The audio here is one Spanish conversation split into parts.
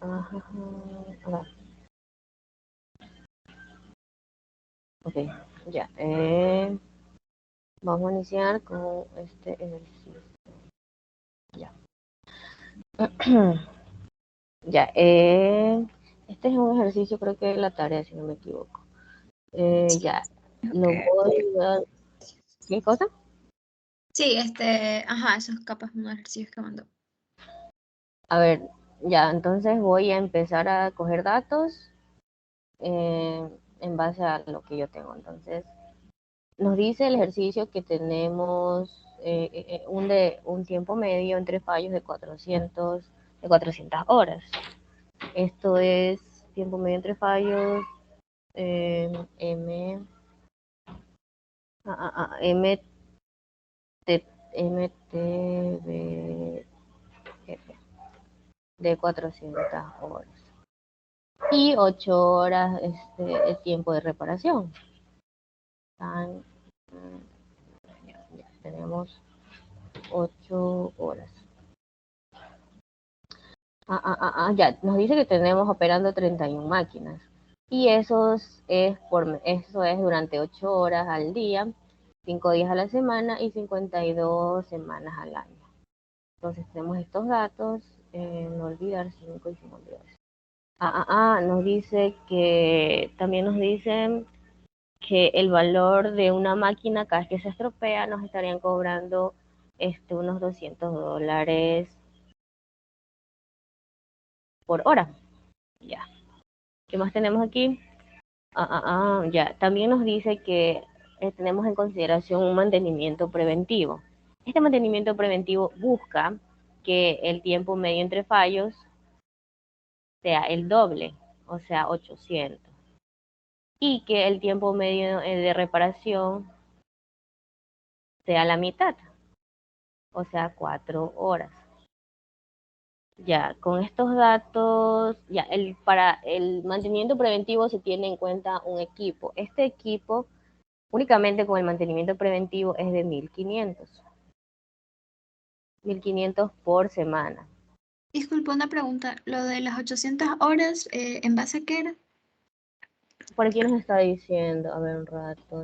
Ajá, acá. Ok, ya. Vamos a iniciar con este ejercicio. Ya. Ya. Este es un ejercicio, creo que es la tarea, si no me equivoco. Ya. Lo Okay. voy a... ¿Qué cosa? Sí, ajá, esos capaz unos ejercicios que mandó. A ver, ya. Entonces voy a empezar a coger datos eh, en base a lo que yo tengo. Entonces, nos dice el ejercicio que tenemos un tiempo medio entre fallos de 400 horas. Esto es tiempo medio entre fallos, M, MT, MTB de 400 horas. Y 8 horas el tiempo de reparación. Tan, ya tenemos 8 horas. Ya, nos dice que tenemos operando 31 máquinas. Y eso es durante 8 horas al día, 5 días a la semana y 52 semanas al año. Entonces tenemos estos datos, no olvidar 5 y 52. Nos dice que, también nos dicen que el valor de una máquina cada vez que se estropea nos estarían cobrando unos $200 por hora. Ya. ¿Qué más tenemos aquí? Ya. También nos dice que tenemos en consideración un mantenimiento preventivo. Este mantenimiento preventivo busca que el tiempo medio entre fallos sea el doble, o sea, 800. Y que el tiempo medio de reparación sea la mitad, o sea, 4 horas. Ya, con estos datos, ya, para el mantenimiento preventivo se tiene en cuenta un equipo. Este equipo únicamente con el mantenimiento preventivo es de 1500 por semana. Disculpa una pregunta, lo de las 800 horas, ¿en base a qué era? Por aquí nos está diciendo, a ver un rato, por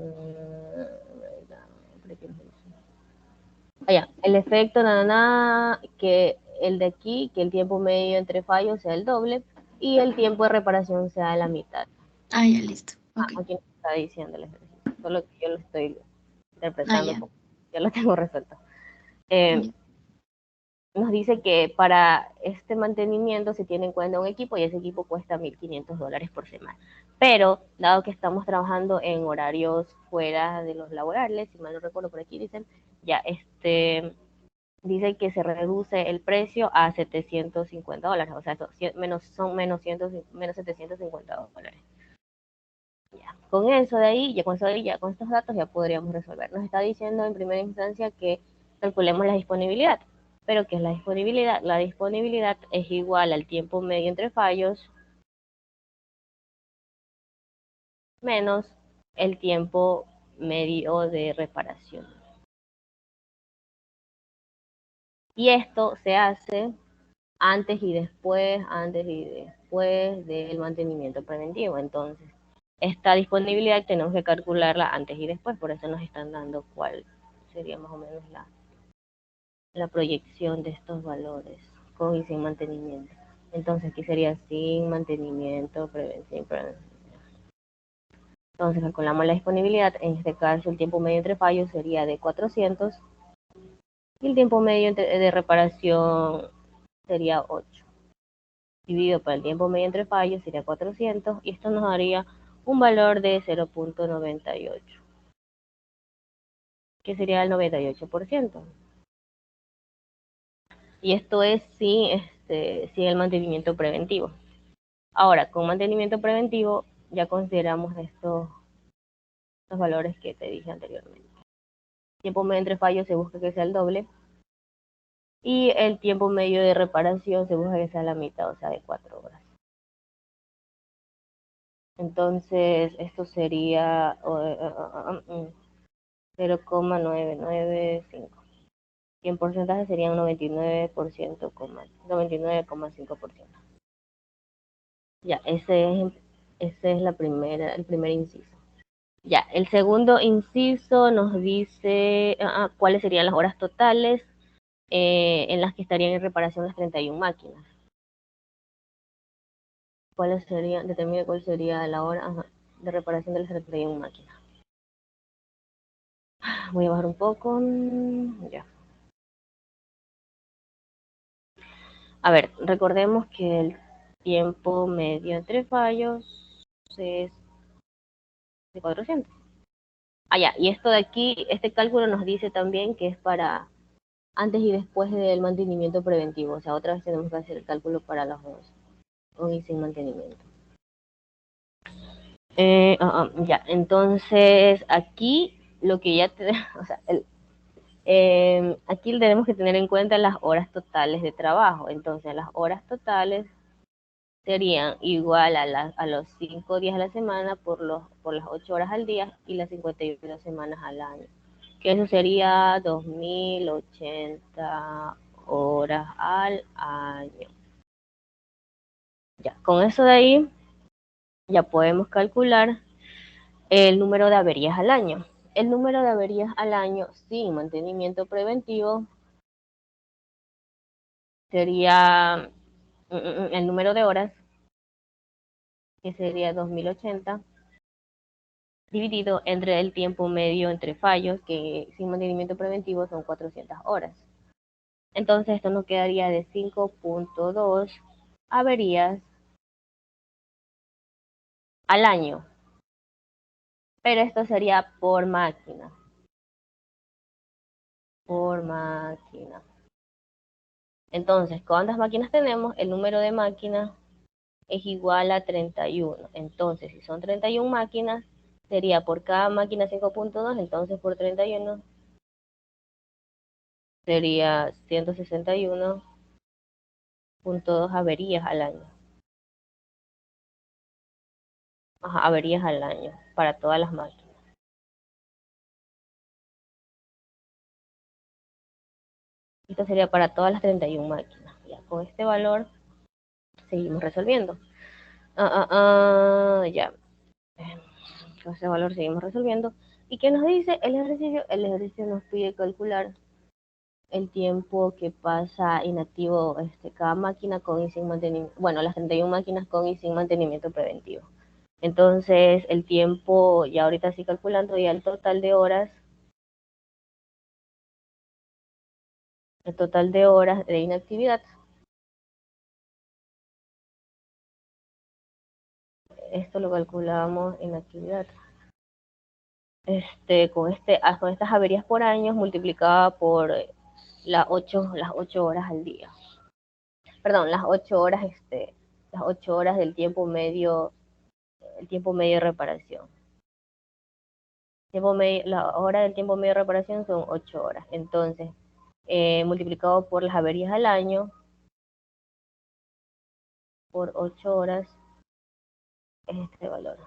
aquí nos dice. El efecto, que el de aquí, que el tiempo medio entre fallos sea el doble y el tiempo de reparación sea la mitad. Ah, ya, listo. Ok. Aquí nos está diciendo el ejercicio, solo que yo lo estoy Ah, interpretando ya. porque ya lo tengo resuelto. Ya. Nos dice que para este mantenimiento se tiene en cuenta un equipo y ese equipo cuesta $1500 por semana. Pero, dado que estamos trabajando en horarios fuera de los laborales, si mal no recuerdo por aquí dicen, ya dice que se reduce el precio a $750, o sea, son menos $750. Ya. Con eso de ahí, ya con estos datos ya podríamos resolver. Nos está diciendo en primera instancia que calculemos la disponibilidad. Pero ¿qué es la disponibilidad? La disponibilidad es igual al tiempo medio entre fallos menos el tiempo medio de reparación. Y esto se hace antes y después del mantenimiento preventivo. Entonces, esta disponibilidad tenemos que calcularla antes y después, por eso nos están dando cuál sería más o menos la proyección de estos valores con y sin mantenimiento. Entonces aquí sería sin mantenimiento, prevención. Entonces calculamos la disponibilidad, en este caso el tiempo medio entre fallos sería de 400 y el tiempo medio de reparación sería 8. Dividido por el tiempo medio entre fallos sería 400 y esto nos daría un valor de 0.98, que sería el 98%. Y esto es sin el mantenimiento preventivo. Ahora, con mantenimiento preventivo ya consideramos estos valores que te dije anteriormente. Tiempo medio entre fallos se busca que sea el doble y el tiempo medio de reparación se busca que sea la mitad, o sea, de 4 horas. Entonces, esto sería 0,995. Y en porcentaje sería un 99,5%. Ya, ese es el primer inciso. Ya, el segundo inciso nos dice cuáles serían las horas totales en las que estarían en reparación las 31 máquinas. ¿Cuáles serían? Determine cuál sería la hora de reparación de las 31 máquinas. Voy a bajar un poco. Ya. A ver, recordemos que el tiempo medio entre fallos es de 400. Ya, y esto de aquí, este cálculo nos dice también que es para antes y después del mantenimiento preventivo. O sea, otra vez tenemos que hacer el cálculo para los dos, con y sin mantenimiento. Ya, entonces aquí lo que ya te, o sea, aquí tenemos que tener en cuenta las horas totales de trabajo. Entonces, las horas totales serían igual a los 5 días a la semana por las 8 horas al día y las 52 semanas al año. Que eso sería 2080 horas al año. Ya, con eso de ahí ya podemos calcular el número de averías al año. El número de averías al año sin mantenimiento preventivo sería el número de horas, que sería 2080, dividido entre el tiempo medio entre fallos, que sin mantenimiento preventivo son 400 horas. Entonces esto nos quedaría de 5.2 averías al año, pero esto sería por máquina, por máquina. Entonces, ¿cuántas máquinas tenemos? El número de máquinas es igual a 31. Entonces, si son 31 máquinas, sería por cada máquina 5.2, entonces por 31 sería 161.2 averías al año. Ajá, averías al año para todas las máquinas. Esto sería para todas las 31 máquinas. Ya con este valor seguimos resolviendo. Ya. Con ese valor seguimos resolviendo. ¿Y qué nos dice el ejercicio? El ejercicio nos pide calcular el tiempo que pasa inactivo cada máquina con y sin mantenimiento, bueno, las 31 máquinas con y sin mantenimiento preventivo. Entonces, el tiempo, ya ahorita sí calculando ya el total de horas de inactividad. Esto lo calculamos en actividad. Con estas averías por año multiplicada por las 8 horas al día. Perdón, las 8 horas del tiempo medio, el tiempo medio de reparación. La hora del tiempo medio de reparación son 8 horas. Entonces, multiplicado por las averías al año, por 8 horas, es este valor.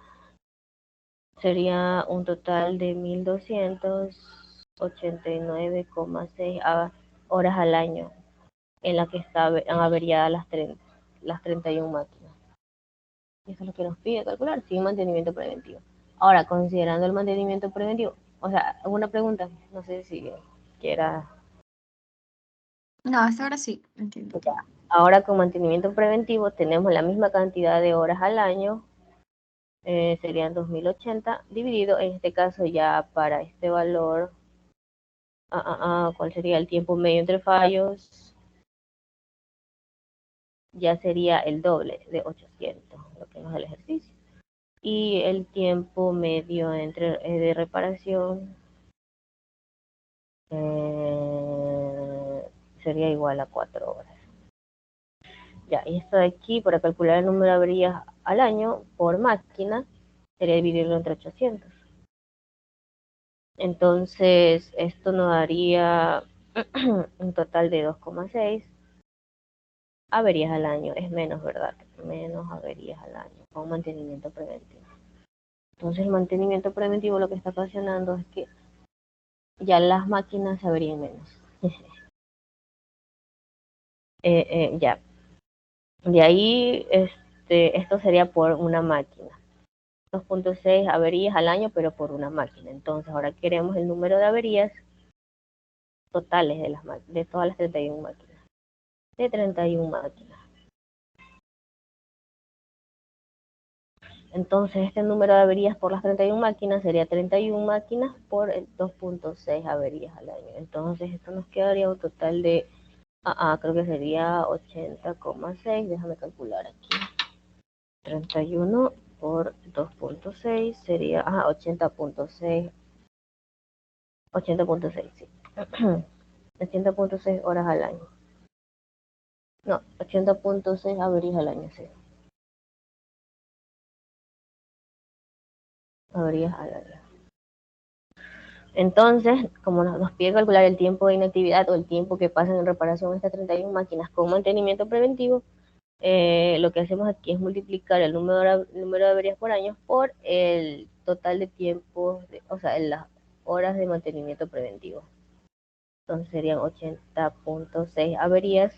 Sería un total de 1289,6 horas al año en la que han averiadas las 31 máquinas. Eso es lo que nos pide calcular, sin mantenimiento preventivo. Ahora, considerando el mantenimiento preventivo, o sea, alguna pregunta, no sé si quiera. No, hasta ahora sí, entiendo. Ya. Ahora con mantenimiento preventivo tenemos la misma cantidad de horas al año, serían 2080, dividido en este caso ya para este valor, ¿cuál sería el tiempo medio entre fallos? Ya sería el doble de 800, lo que nos da el ejercicio. Y el tiempo medio de reparación eh, sería igual a 4 horas. Ya, y esto de aquí, para calcular el número de averías al año por máquina, sería dividirlo entre 800. Entonces, esto nos daría un total de 2,6 averías al año. Es menos, ¿verdad? Menos averías al año con mantenimiento preventivo. Entonces, el mantenimiento preventivo lo que está ocasionando es que ya las máquinas se averían menos. Ya. De ahí, esto sería por una máquina. 2.6 averías al año, pero por una máquina. Entonces, ahora queremos el número de averías totales de todas las 31 máquinas. De 31 máquinas. Entonces, este número de averías por las 31 máquinas sería 31 máquinas por el 2.6 averías al año. Entonces, esto nos quedaría un total de, creo que sería 80,6. Déjame calcular aquí. 31 por 2.6 sería 80.6. 80.6, sí. 80.6 horas al año. No, 80.6 averías al año, sí. Averías al año. Entonces, como nos pide calcular el tiempo de inactividad o el tiempo que pasan en reparación estas 31 máquinas con mantenimiento preventivo, lo que hacemos aquí es multiplicar el número de averías por año por el total de tiempo, o sea, en las horas de mantenimiento preventivo. Entonces serían 80.6 averías,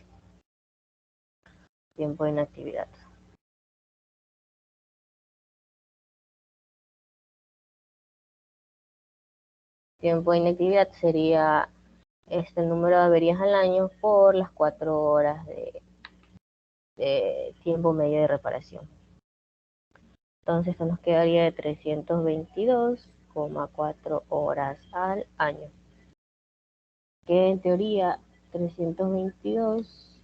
tiempo de inactividad. Tiempo de inactividad sería el número de averías al año por las 4 horas de tiempo medio de reparación. Entonces esto nos quedaría de 322,4 horas al año. Que en teoría 322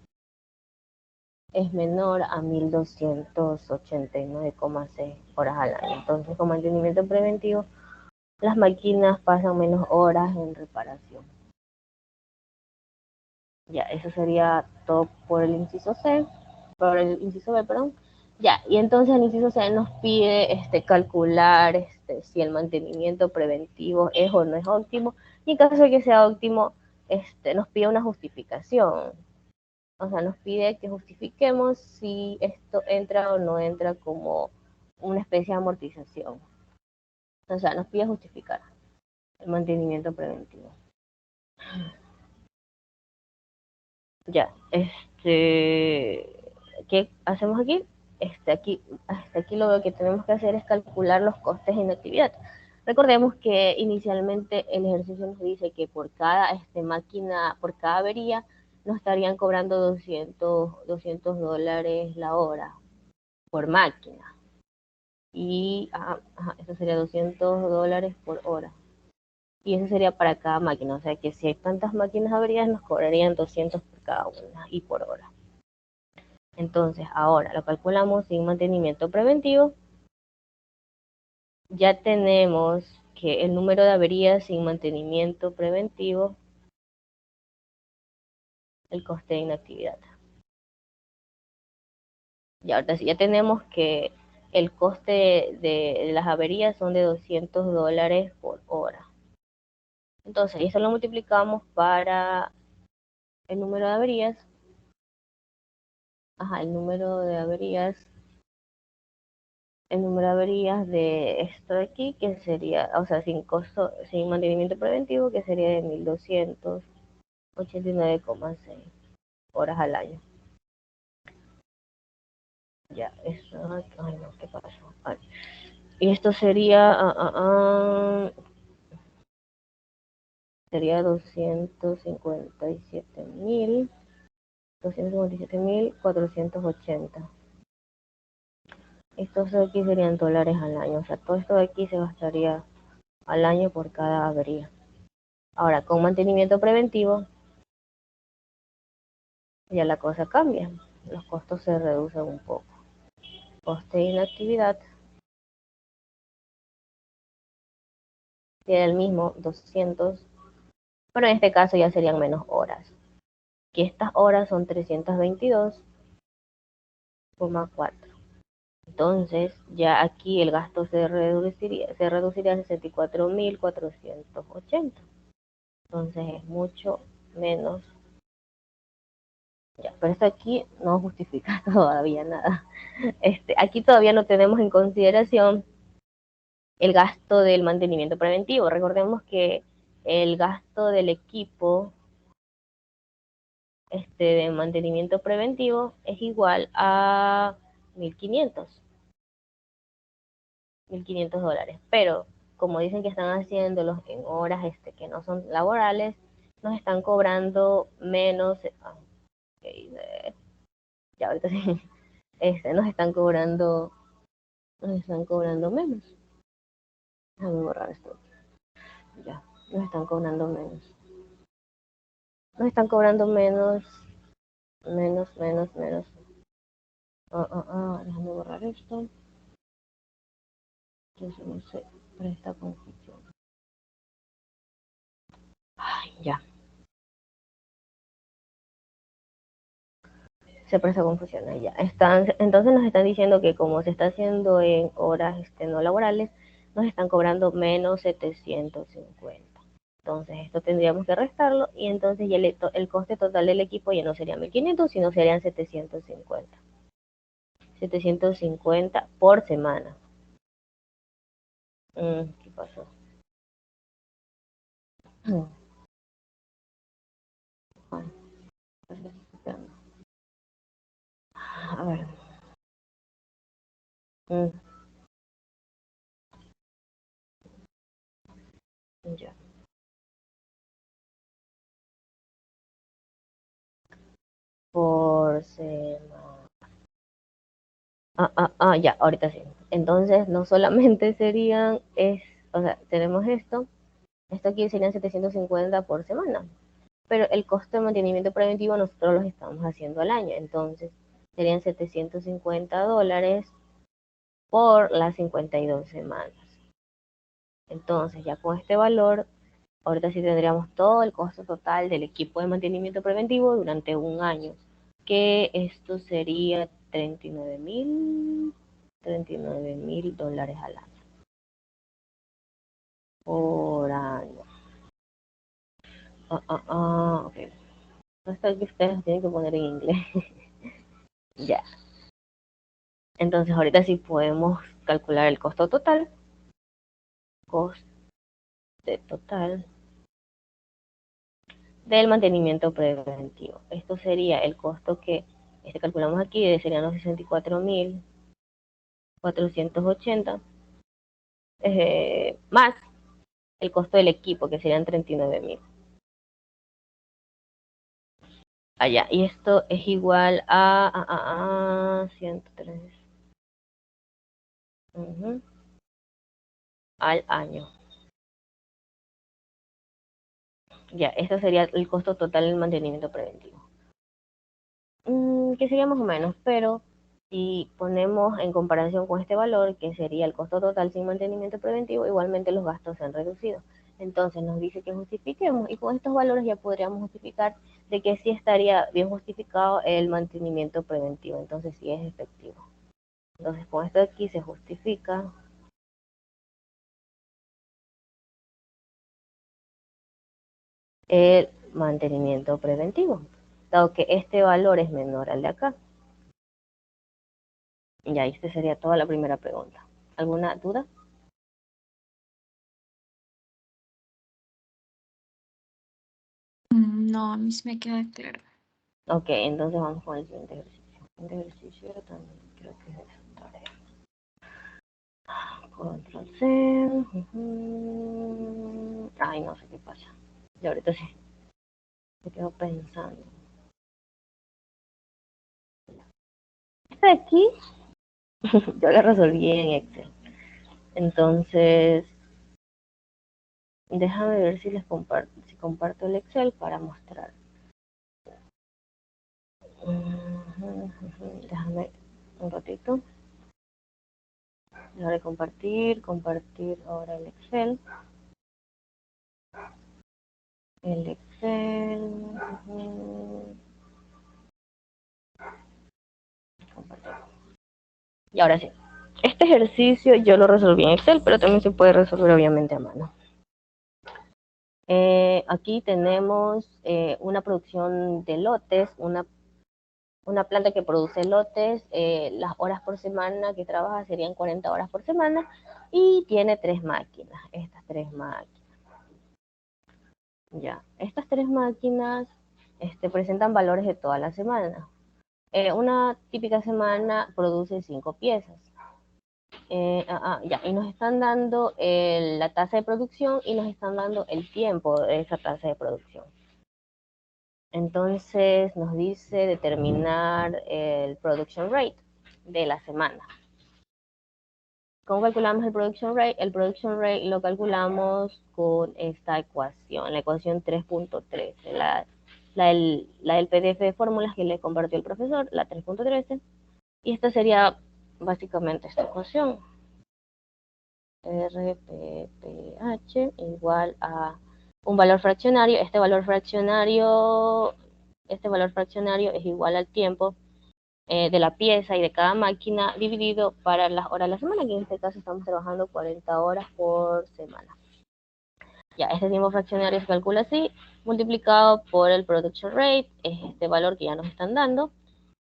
es menor a 1289,6 horas al año. Entonces, con mantenimiento preventivo, las máquinas pasan menos horas en reparación. Ya, eso sería todo por el inciso C, por el inciso B, perdón. Ya, y entonces el inciso C nos pide calcular si el mantenimiento preventivo es o no es óptimo, y en caso de que sea óptimo, nos pide una justificación. O sea, nos pide que justifiquemos si esto entra o no entra como una especie de amortización. O sea, nos pide justificar el mantenimiento preventivo. Ya, ¿qué hacemos aquí? Hasta aquí lo que tenemos que hacer es calcular los costes de inactividad. Recordemos que inicialmente el ejercicio nos dice que por cada máquina, por cada avería, nos estarían cobrando $200 la hora por máquina. Y eso sería $200 por hora. Y eso sería para cada máquina. O sea que si hay tantas máquinas averías, nos cobrarían 200 por cada una y por hora. Entonces, ahora lo calculamos sin mantenimiento preventivo. Ya tenemos que el número de averías sin mantenimiento preventivo, el coste de inactividad. Y ahora sí, ya tenemos que el coste de las averías son de $200 por hora. Entonces, eso lo multiplicamos para el número de averías. El número de averías. El número de averías de esto de aquí, que sería, o sea, sin costo, sin mantenimiento preventivo, que sería de 1289,6 horas al año. Ya, eso, ay no, ¿qué pasó? Y esto sería, sería 257.480. Estos de aquí serían dólares al año, o sea, todo esto de aquí se gastaría al año por cada avería. Ahora, con mantenimiento preventivo, ya la cosa cambia, los costos se reducen un poco. Coste de inactividad sería el mismo, 200, pero en este caso ya serían menos horas. Que estas horas son 322,4. Entonces, ya aquí el gasto se reduciría a 64.480. Entonces es mucho menos. Ya, pero esto aquí no justifica todavía nada. Aquí todavía no tenemos en consideración el gasto del mantenimiento preventivo. Recordemos que el gasto del equipo de mantenimiento preventivo es igual a 1.500. $1.500. Pero como dicen que están haciéndolos en horas que no son laborales, nos están cobrando menos. Okay, ya ahorita sí, nos están cobrando menos. Déjame borrar esto. Ya, nos están cobrando menos. Nos están cobrando menos, menos. Déjame borrar esto. Yo no sé, presta confusión. Ay, ya. Se presta confusión ahí ya. Entonces nos están diciendo que como se está haciendo en horas no laborales, nos están cobrando menos 750. Entonces esto tendríamos que restarlo y entonces ya el coste total del equipo ya no sería 1.500, sino serían 750. 750 por semana. ¿Qué pasó? A ver. Ya. Por semana. Ya, ahorita sí. Entonces, no solamente serían, o sea, tenemos esto aquí serían 750 por semana, pero el costo de mantenimiento preventivo nosotros los estamos haciendo al año, entonces serían $750 por las 52 semanas. Entonces, ya con este valor, ahorita sí tendríamos todo el costo total del equipo de mantenimiento preventivo durante un año, que esto sería 39 mil dólares al año, por año. Ok. Esto que ustedes tienen que poner en inglés. Ya. Entonces ahorita sí podemos calcular el costo total. Coste total del mantenimiento preventivo. Esto sería el costo que calculamos aquí, serían los 64.480, más el costo del equipo, que serían 39.000. Allá, y esto es igual a 103 al año. Ya, esto sería el costo total del mantenimiento preventivo. Que sería más o menos, pero si ponemos en comparación con este valor, que sería el costo total sin mantenimiento preventivo, igualmente los gastos se han reducido. Entonces nos dice que justifiquemos y con estos valores ya podríamos justificar de que sí estaría bien justificado el mantenimiento preventivo, entonces sí es efectivo. Entonces con esto de aquí se justifica el mantenimiento preventivo, dado que este valor es menor al de acá. Ya, esta sería toda la primera pregunta. ¿Alguna duda? No, a mí sí me queda claro. Ok, entonces vamos con el siguiente ejercicio. El siguiente ejercicio también creo que es esa tarea. Control C. Ay, no sé qué pasa. Y ahorita sí, me quedo pensando. Este de aquí, yo lo resolví en Excel. Entonces, déjame ver si si comparto el Excel para mostrar. Déjame un ratito. Déjame compartir ahora el Excel. El Excel. Compartir. Y ahora sí. Este ejercicio yo lo resolví en Excel, pero también se puede resolver obviamente a mano. Aquí tenemos una producción de lotes, una planta que produce lotes, las horas por semana que trabaja serían 40 horas por semana y tiene 3 máquinas, estas 3 máquinas. Ya, estas 3 máquinas presentan valores de toda la semana. Una típica semana produce 5 piezas. Ya, y nos están dando la tasa de producción y nos están dando el tiempo de esa tasa de producción. Entonces nos dice determinar el production rate de la semana. ¿Cómo calculamos el production rate? El production rate lo calculamos con esta ecuación, la ecuación 3.13, la del PDF de fórmulas que le compartió el profesor, la 3.13, y esta sería básicamente esta ecuación. RPPH igual a un valor fraccionario. Este valor fraccionario es igual al tiempo de la pieza y de cada máquina dividido para las horas de la semana, que en este caso estamos trabajando 40 horas por semana. Ya, este tiempo fraccionario se calcula así, multiplicado por el production rate, es este valor que ya nos están dando,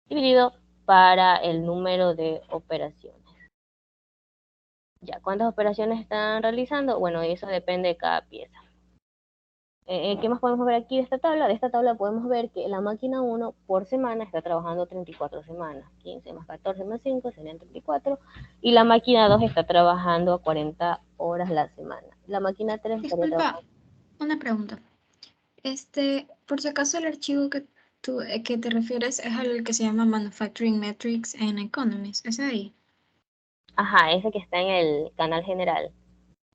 dividido para el número de operaciones. Ya, ¿cuántas operaciones están realizando? Bueno, eso depende de cada pieza. ¿Qué más podemos ver aquí de esta tabla? De esta tabla podemos ver que la máquina 1 por semana está trabajando 34 semanas. 15 más 14 más 5 serían 34. Y la máquina 2 está trabajando a 40 horas la semana. La máquina 3 estaría Disculpa, trabajando... una pregunta. Por si acaso el archivo que te refieres es al que se llama Manufacturing Metrics and Economies, ¿es ahí? Ajá, ese que está en el canal general,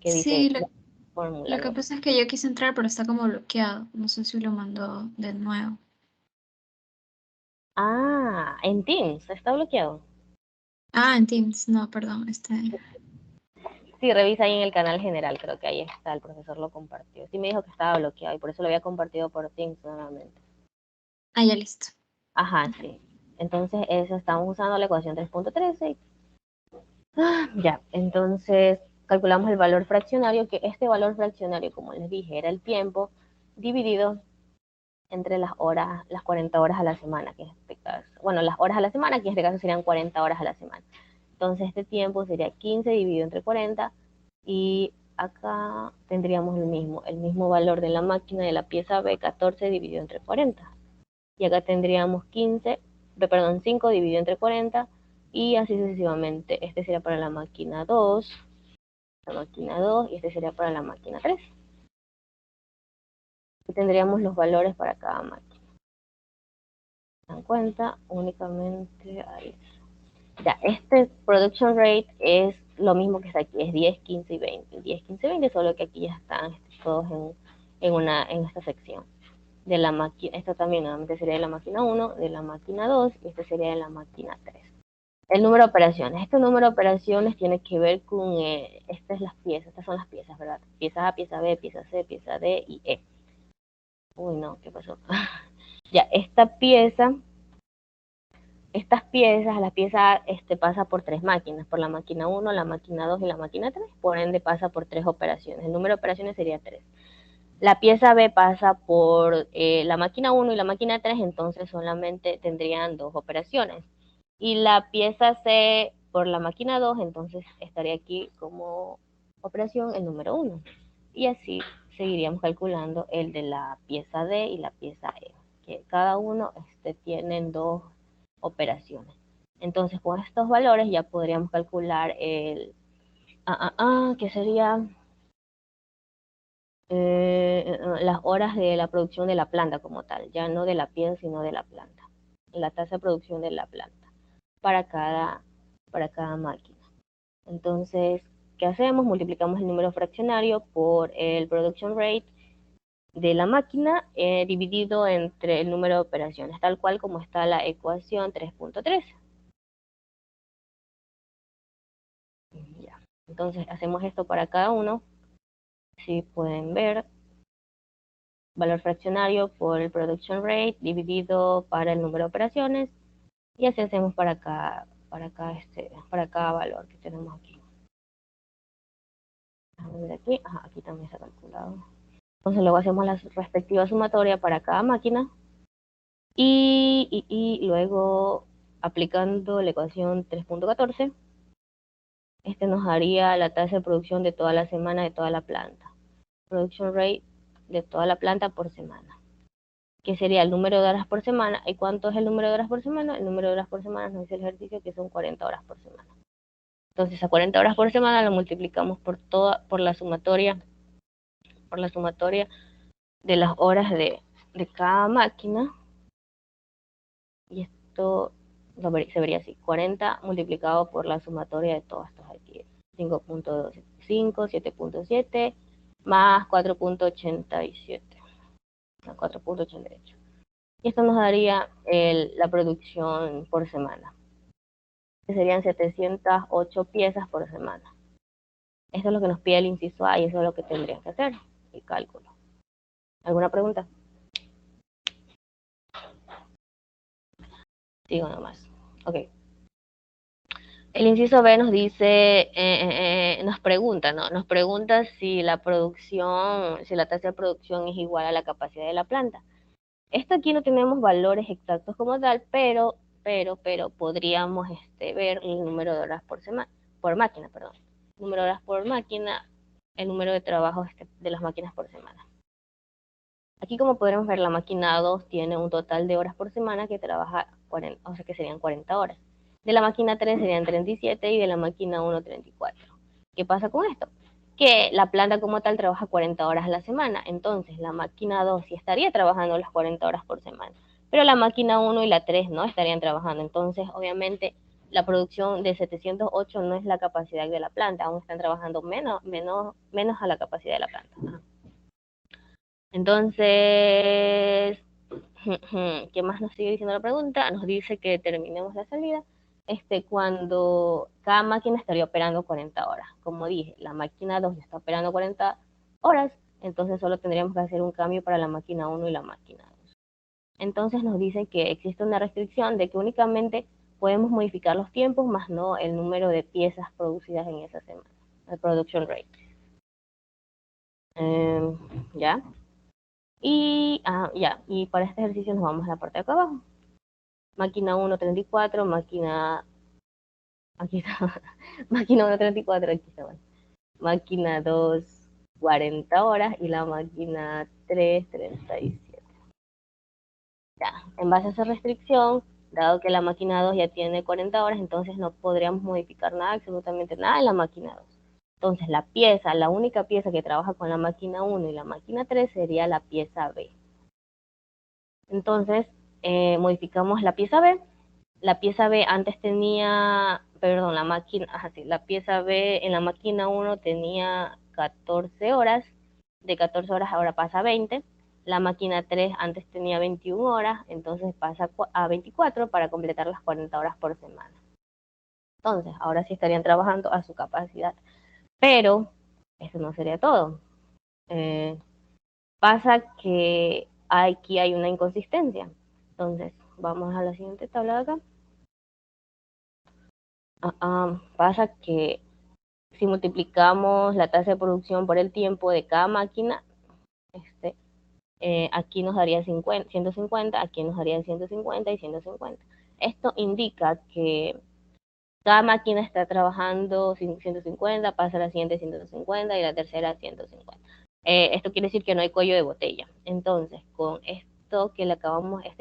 que dice Sí, fórmula, lo que ¿no? pasa es que yo quise entrar, pero está como bloqueado. No sé si lo mandó de nuevo. Ah, en Teams, está bloqueado. Ah, en Teams, no, perdón, Sí, revisa ahí en el canal general, creo que ahí está, el profesor lo compartió. Sí me dijo que estaba bloqueado y por eso lo había compartido por Teams nuevamente. Ah, ya listo. Ajá, sí. Entonces, eso estamos usando la ecuación 3.13. Ya, entonces calculamos el valor fraccionario, que este valor fraccionario, como les dije, era el tiempo dividido entre las horas, las 40 horas a la semana, que en este caso, bueno, las horas a la semana, que en este caso serían 40 horas a la semana. Entonces, este tiempo sería 15 dividido entre 40 y acá tendríamos el mismo valor de la máquina de la pieza B, 14 dividido entre 40. Y acá tendríamos 5 dividido entre 40 y así sucesivamente. Este sería para la máquina 2 y este sería para la máquina 3. Y tendríamos los valores para cada máquina. Se dan cuenta únicamente ahí. Ya, este production rate es lo mismo que está aquí, es 10, 15 y 20. 10, 15 y 20, solo que aquí ya están todos en esta sección. De la máquina, esta también nuevamente sería de la máquina 1, de la máquina 2 y este sería de la máquina 3. El número de operaciones. Este número de operaciones tiene que ver con, estas son las piezas, ¿verdad? Pieza A, pieza B, pieza C, pieza D y E. Uy, no, ¿qué pasó? Ya, la pieza A pasa por 3 máquinas, por la máquina 1, la máquina 2 y la máquina 3, por ende pasa por 3 operaciones. El número de operaciones sería 3. La pieza B pasa por la máquina 1 y la máquina 3, entonces solamente tendrían 2 operaciones. Y la pieza C por la máquina 2, entonces estaría aquí como operación el número 1. Y así seguiríamos calculando el de la pieza D y la pieza E, que cada uno tienen 2 operaciones. Entonces con estos valores ya podríamos calcular que sería las horas de la producción de la planta como tal, ya no de la pieza, sino de la planta, la tasa de producción de la planta para cada, para cada máquina. Entonces, ¿qué hacemos? Multiplicamos el número fraccionario por el production rate de la máquina dividido entre el número de operaciones, tal cual como está la ecuación 3.3. Ya. Entonces, hacemos esto para cada uno. Si pueden ver, valor fraccionario por el production rate dividido para el número de operaciones y así hacemos para cada valor que tenemos aquí. Vamos a ver aquí, aquí también está calculado. Entonces luego hacemos la respectiva sumatoria para cada máquina y luego aplicando la ecuación 3.14, nos daría la tasa de producción de toda la semana de toda la planta. Production rate de toda la planta por semana. que sería el número de horas por semana. ¿Y cuánto es el número de horas por semana? El número de horas por semana nos dice el ejercicio que son 40 horas por semana. Entonces a 40 horas por semana lo multiplicamos por la sumatoria de las horas de cada máquina. Y esto se vería así, 40 multiplicado por la sumatoria de todas estas aquí. 5.5, 7.7 más 4.87. 4.88. Y esto nos daría la producción por semana, que serían 708 piezas por semana. Esto es lo que nos pide el inciso A y eso es lo que tendrían que hacer, el cálculo. ¿Alguna pregunta? Sigo nomás. Ok. El inciso B nos dice, nos pregunta, ¿no? Nos pregunta si la producción, si la tasa de producción es igual a la capacidad de la planta. Esto aquí no tenemos valores exactos como tal, pero podríamos ver el número de horas por semana, por máquina, perdón. El número de horas por máquina, el número de trabajo de las máquinas por semana. Aquí como podremos ver, la máquina 2 tiene un total de horas por semana que trabaja 40, o sea que serían 40 horas. De la máquina 3 serían 37 y de la máquina 1 34. ¿Qué pasa con esto? Que la planta como tal trabaja 40 horas a la semana, entonces la máquina 2 sí estaría trabajando las 40 horas por semana, pero la máquina 1 y la 3 no estarían trabajando, entonces obviamente la producción de 708 no es la capacidad de la planta, aún están trabajando menos a la capacidad de la planta. Entonces, ¿qué más nos sigue diciendo la pregunta? Nos dice que terminemos la salida cuando cada máquina estaría operando 40 horas. Como dije, la máquina 2 está operando 40 horas, entonces solo tendríamos que hacer un cambio para la máquina 1 y la máquina 2. Entonces nos dice que existe una restricción de que únicamente podemos modificar los tiempos, más no el número de piezas producidas en esa semana, el production rate. ¿Ya? Y para este ejercicio nos vamos a la parte de acá abajo. Máquina 1, 34, aquí está, máquina 1, 34, aquí está, bueno. Máquina 2, 40 horas y la máquina 3, 37. Ya, en base a esa restricción, dado que la máquina 2 ya tiene 40 horas, entonces no podríamos modificar nada, absolutamente nada en la máquina 2. Entonces la única pieza que trabaja con la máquina 1 y la máquina 3 sería la pieza B. Entonces, modificamos la pieza B. La pieza B antes tenía, perdón, la pieza B en la máquina 1 tenía 14 horas, de 14 horas ahora pasa a 20. La máquina 3 antes tenía 21 horas, entonces pasa a 24 para completar las 40 horas por semana. Entonces, ahora sí estarían trabajando a su capacidad. Pero, eso no sería todo. Pasa que aquí hay una inconsistencia. Entonces, vamos a la siguiente tabla de acá. Pasa que si multiplicamos la tasa de producción por el tiempo de cada máquina, aquí nos daría 150, aquí nos daría 150 y 150. Esto indica que cada máquina está trabajando 150, pasa a la siguiente 150 y la tercera 150. Esto quiere decir que no hay cuello de botella. Entonces, con este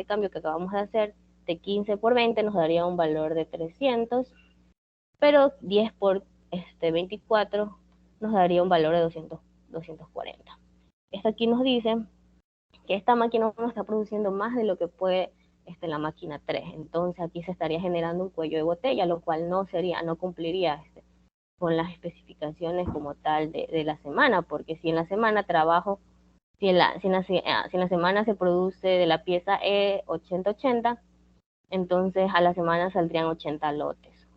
cambio que acabamos de hacer de 15 por 20 nos daría un valor de 300, pero 10 por 24 nos daría un valor de 240. Esto aquí nos dice que esta máquina 1 está produciendo más de lo que puede la máquina 3. Entonces aquí se estaría generando un cuello de botella, lo cual no cumpliría con las especificaciones como tal de la semana, porque si en la semana trabajo, si en la semana se produce de la pieza E 80-80, entonces a la semana saldrían 80 lotes.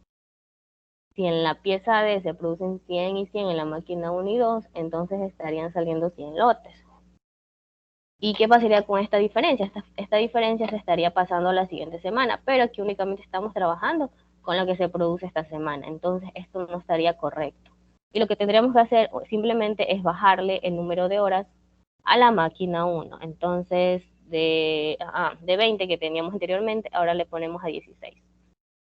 Si en la pieza D se producen 100 y 100 en la máquina 1 y 2, entonces estarían saliendo 100 lotes. ¿Y qué pasaría con esta diferencia? Esta diferencia se estaría pasando la siguiente semana, pero aquí únicamente estamos trabajando con lo que se produce esta semana, entonces esto no estaría correcto. Y lo que tendríamos que hacer simplemente es bajarle el número de horas a la máquina 1. Entonces, de 20 que teníamos anteriormente, ahora le ponemos a 16.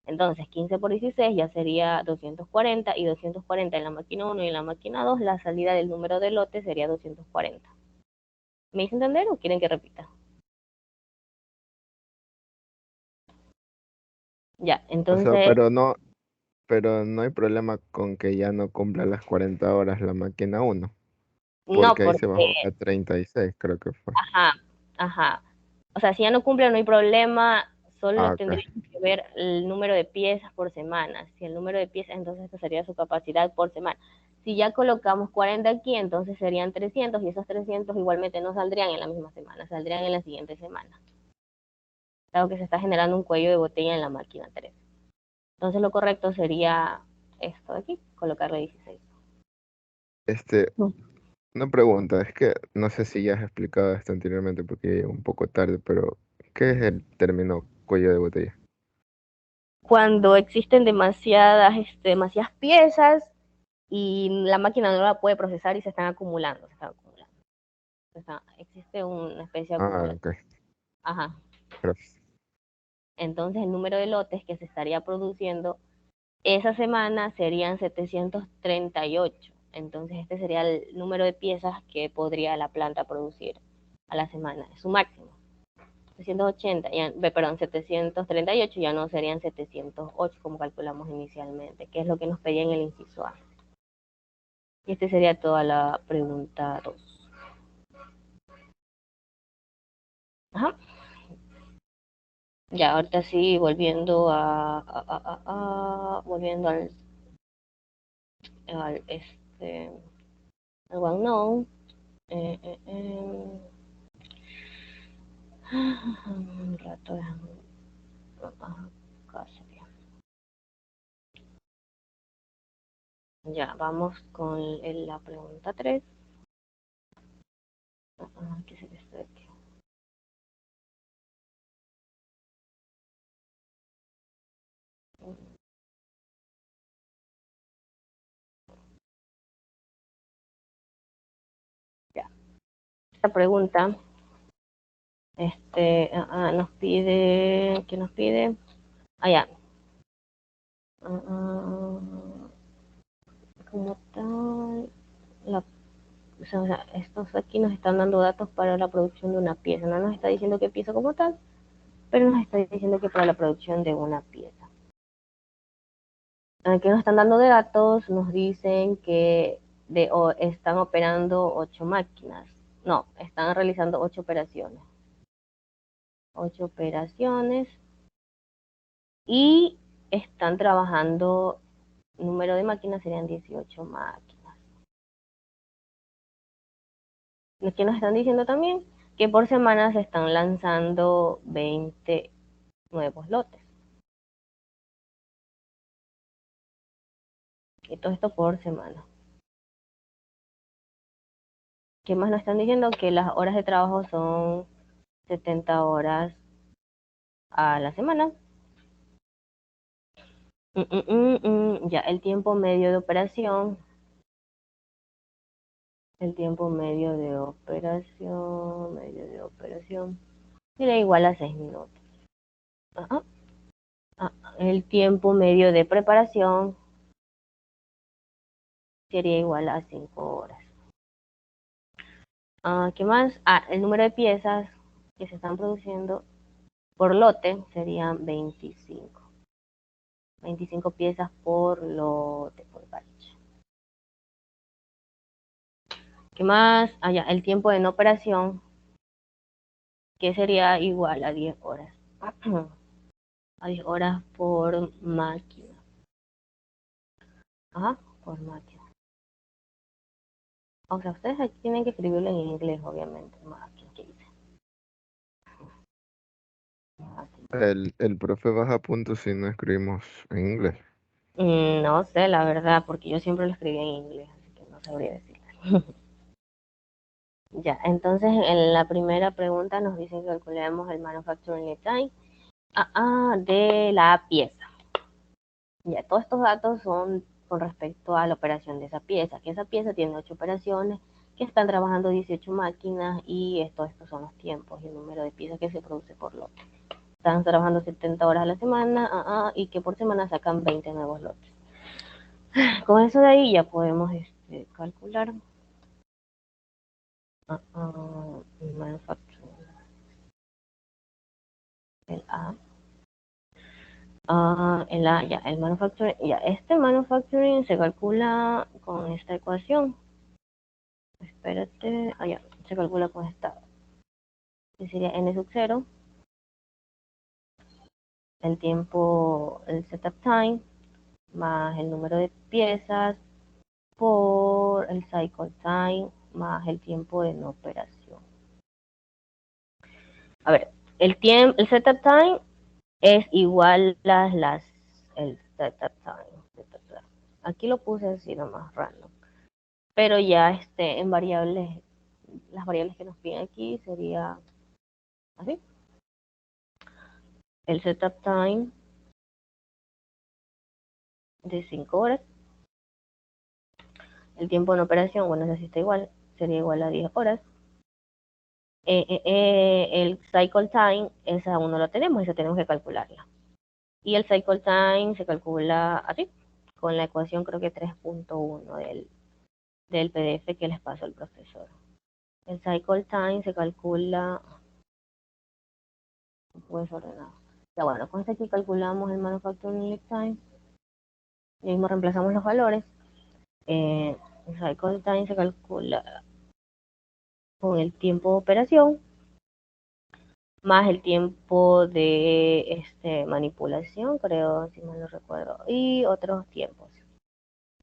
Entonces, 15 por 16 ya sería 240 y 240 en la máquina 1 y en la máquina 2, la salida del número de lotes sería 240. ¿Me hice entender o quieren que repita? Ya, O sea, entonces, pero no hay problema con que ya no cumpla las 40 horas la máquina uno, no, porque ahí se porque, bajó a 36, creo que fue. ajá, ajá. O sea, si ya no cumple, no hay problema, Ah, solo ok. tendríamos que ver el número de piezas por semana. Si el número de piezas, entonces esta sería su capacidad por semana. Si ya colocamos 40 aquí, entonces serían 300 y esos 300 igualmente no saldrían en la misma semana, saldrían en la siguiente semana. Dado que se está generando un cuello de botella en la máquina 3. Entonces lo correcto sería esto de aquí, colocarle 16. Este, Mm. una pregunta, es que no sé si ya has explicado esto anteriormente porque llegué un poco tarde, pero ¿qué es el término cuello de botella? Cuando existen demasiadas piezas y la máquina no la puede procesar y se están acumulando, se están acumulando. Existe una especie de Ah, acumulación. ok, Ajá. gracias. Entonces el número de lotes que se estaría produciendo esa semana serían 738. Entonces este sería el número de piezas que podría la planta producir a la semana, es su máximo. 780, ya, perdón, 738 ya no serían 708 como calculamos inicialmente, que es lo que nos pedía en el inciso A. Y este sería toda la pregunta 2. Ajá. Ya, ahorita sí, volviendo al al OneNote. Eh, eh, eh, un rato, acá sería. Ya, vamos con la pregunta 3. ¿Qué es esto de aquí? Ya, esta pregunta nos pide, ¿qué nos pide? Ya. Ah, ah, como tal, la, o sea, estos aquí nos están dando datos para la producción de una pieza. No nos está diciendo qué pieza como tal, pero nos está diciendo que para la producción de una pieza. Aquí nos están dando de datos, nos dicen que están operando 8 máquinas. No, están realizando 8 operaciones. 8 operaciones y están trabajando, número de máquinas serían 18 máquinas. Aquí nos están diciendo también que por semana se están lanzando 20 nuevos lotes. Y todo esto por semana. ¿Qué más nos están diciendo? Que las horas de trabajo son 70 horas a la semana. Ya, el tiempo medio de operación. El tiempo medio de operación, sería igual a 6 minutos. Ajá. El tiempo medio de preparación sería igual a 5 horas. ¿Qué más? El número de piezas que se están produciendo por lote serían 25. 25 piezas por lote, por batch. ¿Qué más? Ya, el tiempo de no operación, que sería igual a 10 horas. A 10 horas por máquina. Ajá, por máquina. O sea, ustedes aquí tienen que escribirlo en inglés, obviamente. Máquina, ¿qué dice? Máquina. El profe baja puntos si no escribimos en inglés. No sé, la verdad, porque yo siempre lo escribí en inglés, así que no sabría decirlo. Ya, entonces en la primera pregunta nos dice que calculemos el manufacturing lead time de la pieza. Ya, todos estos datos son con respecto a la operación de esa pieza, que esa pieza tiene 8 operaciones, que están trabajando 18 máquinas y estos son los tiempos y el número de piezas que se produce por lote. Están trabajando 70 horas a la semana y que por semana sacan 20 nuevos lotes. Con eso de ahí ya podemos calcular manufacturing, el A. el manufacturing, este manufacturing se calcula con esta ecuación. Espérate, ya, se calcula con esta. Que sería n sub 0, el tiempo, el setup time, más el número de piezas por el cycle time, más el tiempo de no operación. A ver, el setup time es igual a el setup time. Aquí lo puse así nomás random. Pero ya en variables, las variables que nos piden aquí sería así. El setup time de 5 horas. El tiempo en operación, bueno, ese sí está igual, sería igual a 10 horas. El cycle time, esa aún no lo tenemos, esa tenemos que calcularla. Y el cycle time se calcula así, con la ecuación creo que 3.1 del PDF que les pasó el profesor. El cycle time se calcula, un poco desordenado. Ya bueno, con este aquí calculamos el manufacturing lead time. Y mismo reemplazamos los valores. El cycle time se calcula con el tiempo de operación más el tiempo de manipulación, creo, si mal no recuerdo, y otros tiempos.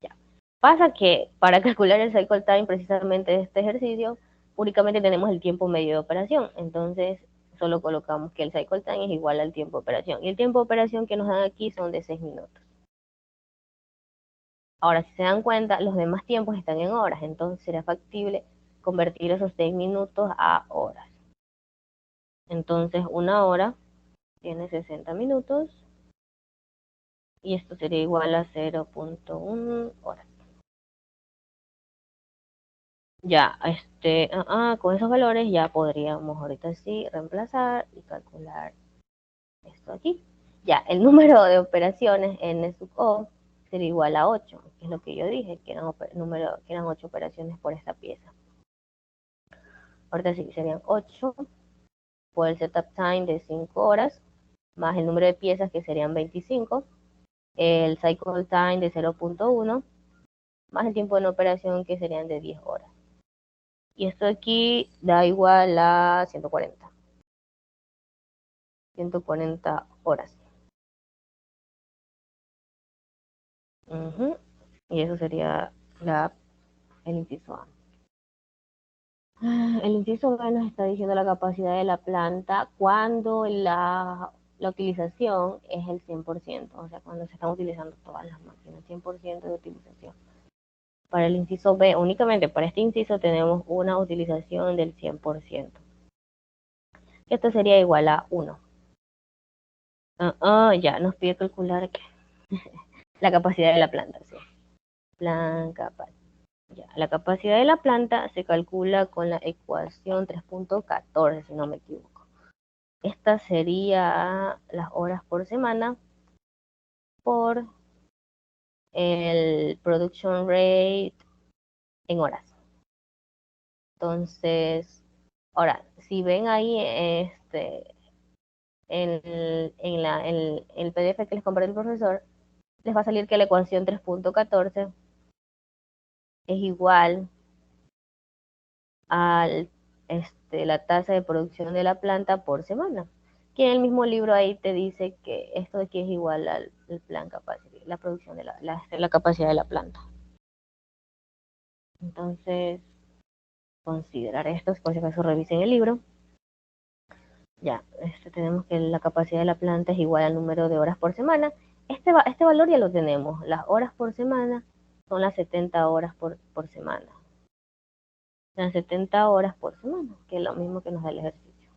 Ya. Pasa que para calcular el cycle time precisamente de este ejercicio, únicamente tenemos el tiempo medio de operación, entonces solo colocamos que el cycle time es igual al tiempo de operación, y el tiempo de operación que nos dan aquí son de 6 minutos. Ahora, si se dan cuenta, los demás tiempos están en horas, entonces será factible convertir esos 6 minutos a horas. Entonces, una hora tiene 60 minutos y esto sería igual a 0.1 horas. Ya, con esos valores ya podríamos ahorita sí reemplazar y calcular esto aquí. Ya, el número de operaciones n sub o sería igual a 8, que es lo que yo dije, que eran 8 operaciones por esta pieza. Ahorita sí serían 8 por el setup time de 5 horas, más el número de piezas que serían 25, el cycle time de 0.1, más el tiempo de operación que serían de 10 horas. Y esto aquí da igual a 140. 140 horas. Y eso sería el inciso A. El inciso B nos está diciendo la capacidad de la planta cuando la utilización es el 100%, o sea, cuando se están utilizando todas las máquinas, 100% de utilización. Para el inciso B, únicamente para este inciso tenemos una utilización del 100%. Esto sería igual a 1. Ya, nos pide calcular la capacidad de la planta, sí. La capacidad de la planta se calcula con la ecuación 3.14, si no me equivoco. Esta sería las horas por semana por el production rate en horas. Entonces, ahora, si ven ahí en el PDF que les compartió el profesor, les va a salir que la ecuación 3.14 es igual a la tasa de producción de la planta por semana. Que en el mismo libro ahí te dice que esto de aquí es igual al plan capacity, la producción de la capacidad de la planta. Entonces, considerar esto, por si acaso revisen el libro. Ya, tenemos que la capacidad de la planta es igual al número de horas por semana. Este valor ya lo tenemos. Las horas por semana son las 70 horas por semana. Las 70 horas por semana, que es lo mismo que nos da el ejercicio.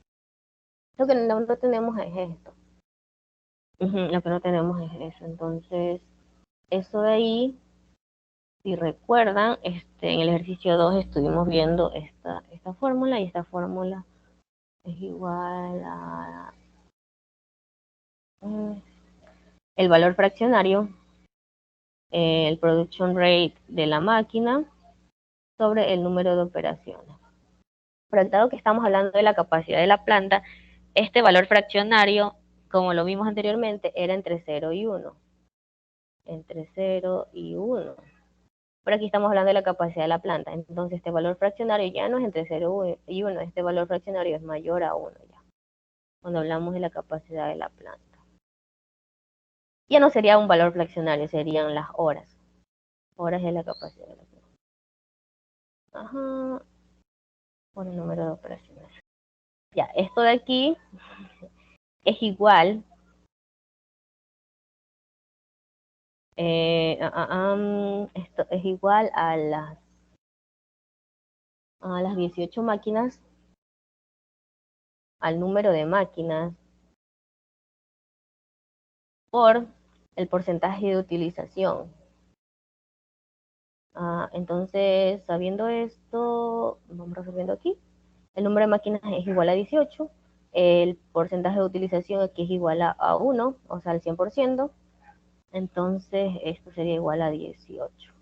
Lo que no tenemos es esto. Lo que no tenemos es eso. Entonces, eso de ahí, si recuerdan, en el ejercicio 2 estuvimos viendo esta fórmula, y esta fórmula es igual a el valor fraccionario, el production rate de la máquina sobre el número de operaciones. Pero dado que estamos hablando de la capacidad de la planta, este valor fraccionario como lo vimos anteriormente, era entre 0 y 1. Entre 0 y 1. Pero aquí estamos hablando de la capacidad de la planta. Entonces este valor fraccionario ya no es entre 0 y 1. Este valor fraccionario es mayor a 1 ya. Cuando hablamos de la capacidad de la planta. Ya no sería un valor fraccionario, serían las horas. Horas de la capacidad de la planta. Ajá. Por el número de operaciones. Ya, esto de aquí es igual. Esto es igual a las 18 máquinas, al número de máquinas, por el porcentaje de utilización. Entonces, sabiendo esto, vamos resolviendo aquí. El número de máquinas es igual a 18. El porcentaje de utilización aquí es igual a 1, o sea, al 100%. Entonces, esto sería igual a 18.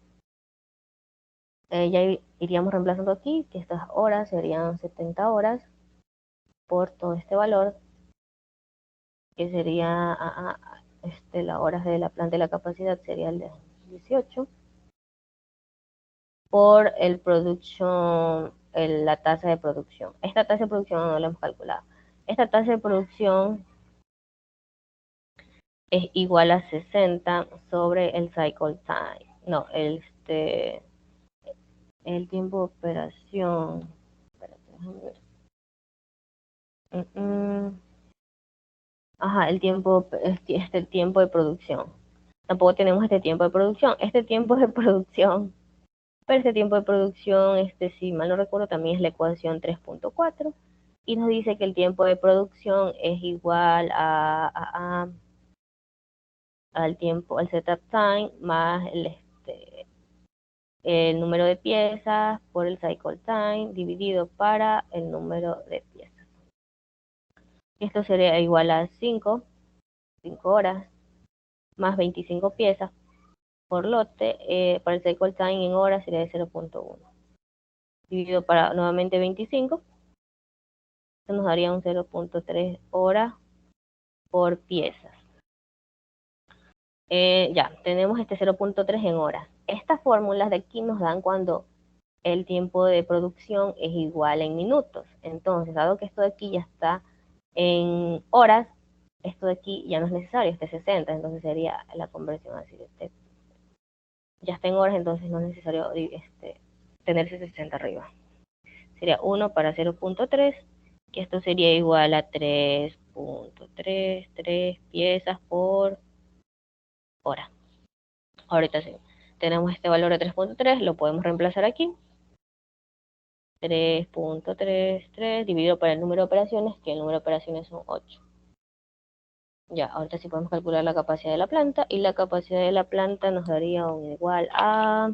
Ya iríamos reemplazando aquí, que estas horas serían 70 horas por todo este valor, que sería las horas de la planta de la capacidad sería el de 18, por el la tasa de producción. Esta tasa de producción no la hemos calculado. Esta tasa de producción es igual a 60 sobre el cycle time. No, el tiempo de operación. Espérate, déjame ver. Ajá, este tiempo de producción. Tampoco tenemos este tiempo de producción. Este tiempo de producción, pero este tiempo de producción, si mal no recuerdo, también es la ecuación 3.4 y nos dice que el tiempo de producción es igual al tiempo, al setup time más el número de piezas por el cycle time dividido para el número de piezas. Esto sería igual a 5 horas más 25 piezas por lote. Para el cycle time en horas sería de 0.1. Dividido para nuevamente 25. Esto nos daría un 0.3 horas por piezas. Ya, tenemos este 0.3 en horas. Estas fórmulas de aquí nos dan cuando el tiempo de producción es igual en minutos. Entonces, dado que esto de aquí ya está en horas, esto de aquí ya no es necesario, este 60, entonces sería la conversión así. Ya está en horas, entonces no es necesario tener ese 60 arriba. Sería 1 para 0.3, que esto sería igual a 3.33 piezas por hora. Ahorita sí, tenemos este valor de 3.3, lo podemos reemplazar aquí. 3.33 dividido por el número de operaciones, que el número de operaciones son 8. Ya, ahorita sí podemos calcular la capacidad de la planta, y la capacidad de la planta nos daría un igual a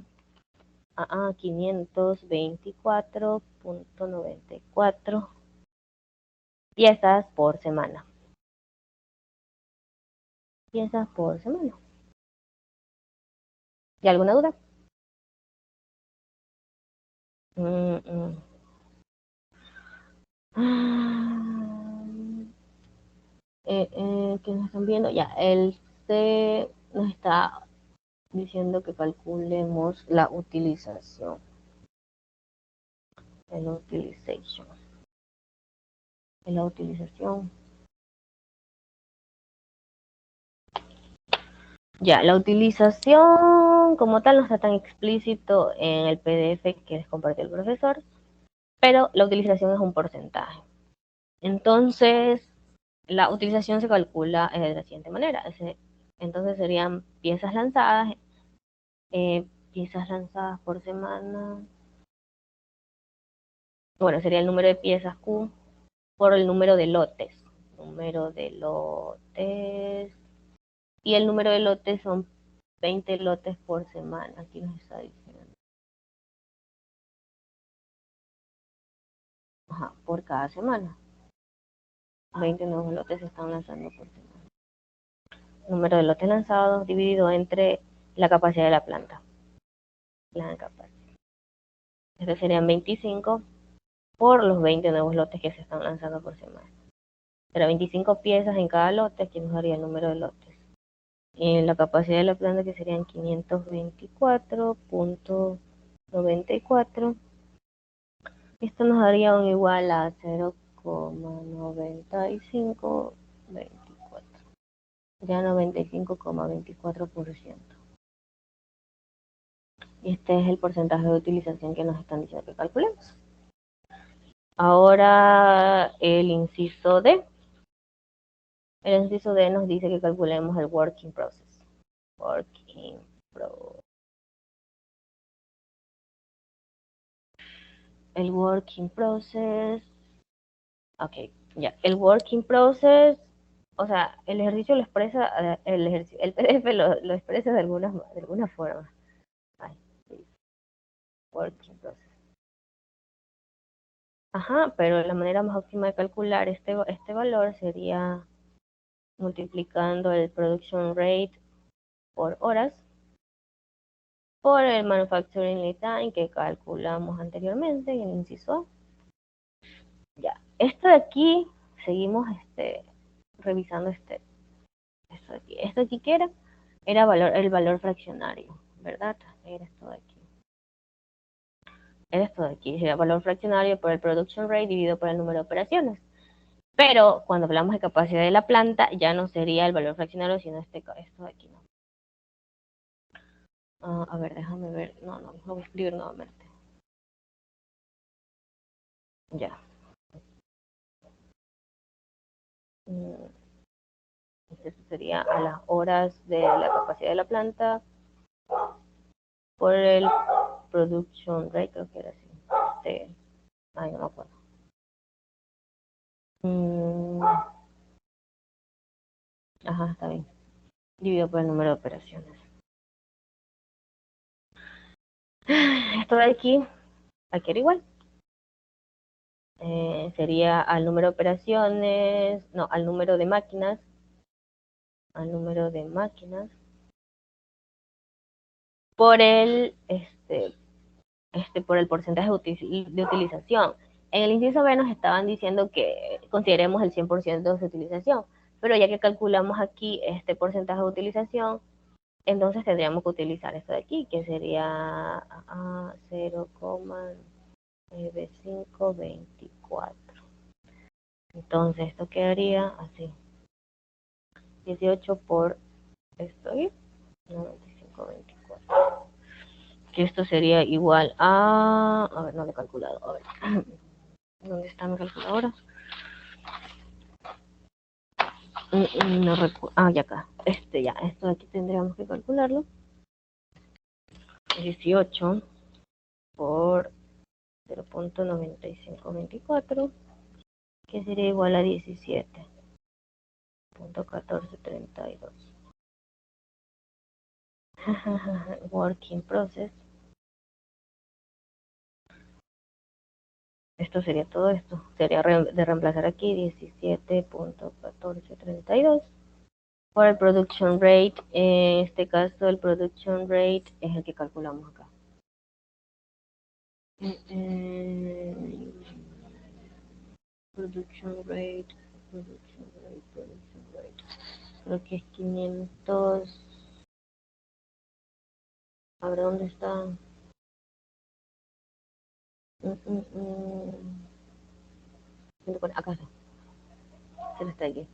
524.94 piezas por semana. Piezas por semana. ¿Y alguna duda? Que nos están viendo, ya, él nos está diciendo que calculemos la utilización. La utilización. Ya, la utilización como tal no está tan explícito en el PDF que les compartió el profesor, pero la utilización es un porcentaje. Entonces, la utilización se calcula de la siguiente manera. Entonces serían piezas lanzadas por semana. Bueno, sería el número de piezas Q por el número de lotes. Número de lotes. Y el número de lotes son 20 lotes por semana. Aquí nos está diciendo. Ajá, por cada semana. 20 nuevos lotes se están lanzando por semana. Número de lotes lanzados dividido entre la capacidad de la planta. La capacidad. Estos serían 25 por los 20 nuevos lotes que se están lanzando por semana. Será 25 piezas en cada lote, aquí nos daría el número de lotes. La capacidad de la planta que serían 524.94. Esto nos daría un igual a 0,9524. Ya 95,24%. Y este es el porcentaje de utilización que nos están diciendo que calculemos. Ahora el inciso D. El inciso D nos dice que calculemos el working process. Working process. El working process. Ok, ya. El working process, o sea, el ejercicio lo expresa, el PDF lo expresa de alguna forma. Ay, sí. Working process. Ajá, pero la manera más óptima de calcular este valor sería multiplicando el production rate por horas por el manufacturing lead time que calculamos anteriormente en el inciso A. Ya, esto de aquí, seguimos revisando esto de aquí que era el valor fraccionario, ¿verdad? Era esto de aquí. Era esto de aquí, sería valor fraccionario por el production rate dividido por el número de operaciones. Pero cuando hablamos de capacidad de la planta, ya no sería el valor fraccionario, sino esto de aquí, ¿no? A ver, déjame ver. No, lo voy a escribir nuevamente. Ya. Esto sería a las horas de la capacidad de la planta por el production rate, creo que era así. Ay, no me acuerdo. Ajá, está bien. Dividido por el número de operaciones. Esto de aquí era igual. Sería al número de operaciones, no, al número de máquinas, por por el porcentaje de utilización. En el inciso B nos estaban diciendo que consideremos el 100% de utilización, pero ya que calculamos aquí este porcentaje de utilización, entonces tendríamos que utilizar esto de aquí, que sería 0,9524. Entonces esto quedaría así. 18 por esto y 95,24. Que esto sería igual a ver, no lo he calculado, a ver. ¿Dónde está mi calculadora? No recuerdo. Ya acá. Esto de aquí tendríamos que calcularlo. 18 por 0,9524, que sería igual a 17,1432. Working process. Esto sería todo esto. Sería de reemplazar aquí 17,1432 por el production rate. En este caso, el production rate es el que calculamos acá. Production rate. Creo que es 500. A ver, ¿dónde está? Acá está. Se lo está aquí.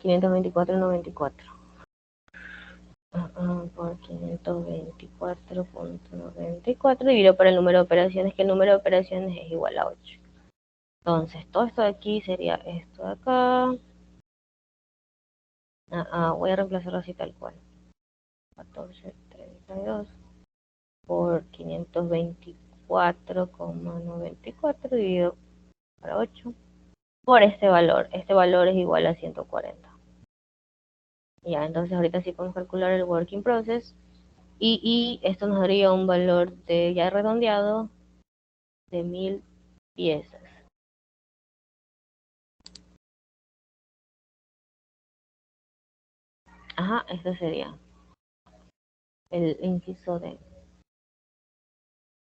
524,94. Por 524,94 dividido por el número de operaciones, que el número de operaciones es igual a 8. Entonces, todo esto de aquí sería esto de acá. Voy a reemplazarlo así tal cual. 1432 por 524,94 dividido por 8 por este valor. Este valor es igual a 140. Ya, entonces ahorita sí podemos calcular el working process. Y esto nos daría un valor de ya redondeado de 1000 piezas. Ajá, esto sería el inciso D.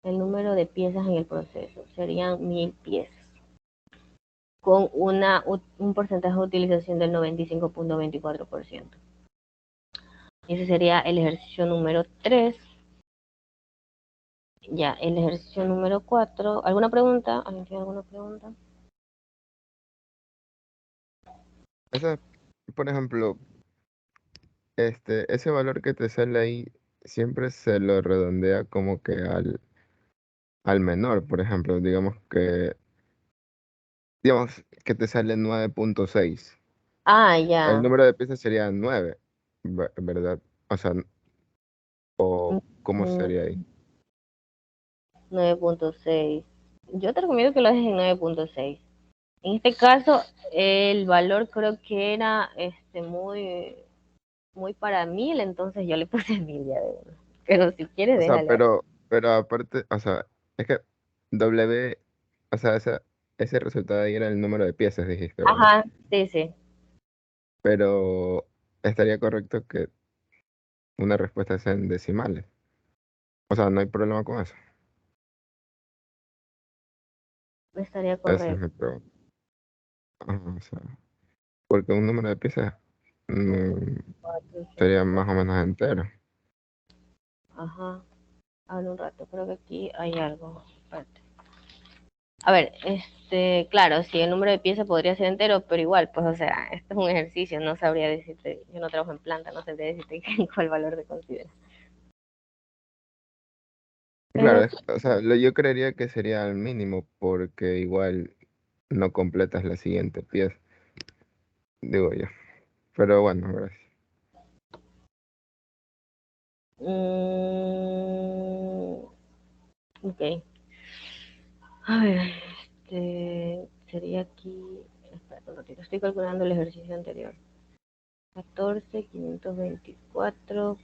El número de piezas en el proceso serían 1000 piezas. con un porcentaje de utilización del 95.24%. Ese sería el ejercicio número 3. Ya, el ejercicio número 4. ¿Alguna pregunta? ¿Alguien tiene alguna pregunta? Esa, por ejemplo, ese valor que te sale ahí siempre se lo redondea como que al menor, por ejemplo, digamos que te sale 9.6. Ah, El ya. número de piezas sería 9, ¿verdad? O sea, o ¿cómo Mm, sería ahí? 9.6. Yo te recomiendo que lo dejes en 9.6. En este caso, el valor creo que era muy para 1000, entonces yo le puse 1000 ya de uno. Pero si quieres, O sea, déjala. pero aparte, o sea, es que W, o sea, ese resultado ahí era el número de piezas, dijiste, ¿verdad? Ajá, sí, sí. Pero estaría correcto que una respuesta sea en decimales. O sea, no hay problema con eso. Estaría Esa es correcto. mi pregunta. Ajá, o sea, porque un número de piezas mm, 4, sería 5. más o menos entero. Ajá. Hablo un rato, creo que aquí hay algo. Espérate. A ver, claro, sí, el número de piezas podría ser entero, pero igual, pues, o sea, esto es un ejercicio, no sabría decirte, yo no trabajo en planta, no sabría decirte cuál valor se considera. Claro, Pero o sea, yo creería que sería al mínimo porque igual no completas la siguiente pieza, digo yo. Pero bueno, gracias. mm, ok. A ver, sería aquí, espera un ratito, estoy calculando el ejercicio anterior. 14.524,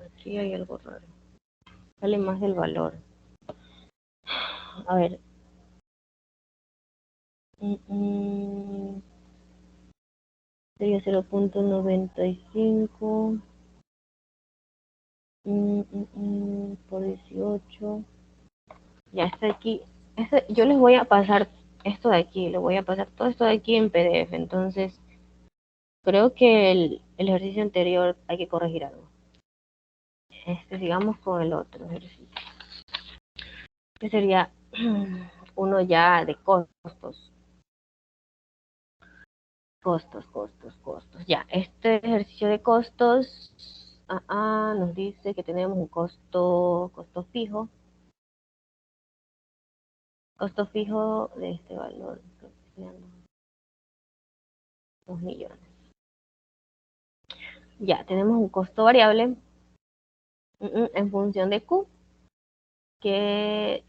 aquí hay algo raro. Sale más del valor. A ver, mm, mm, sería 0.95 por 18. Ya está aquí. Yo les voy a pasar esto de aquí, les voy a pasar todo esto de aquí en PDF. Entonces, creo que el ejercicio anterior hay que corregir algo. Sigamos con el otro ejercicio. Que sería uno ya de costos. Costos. Ya, este ejercicio de costos nos dice que tenemos un costo fijo. Costo fijo de este valor, creo que serían 2 millones. Ya, tenemos un costo variable en función de Q, que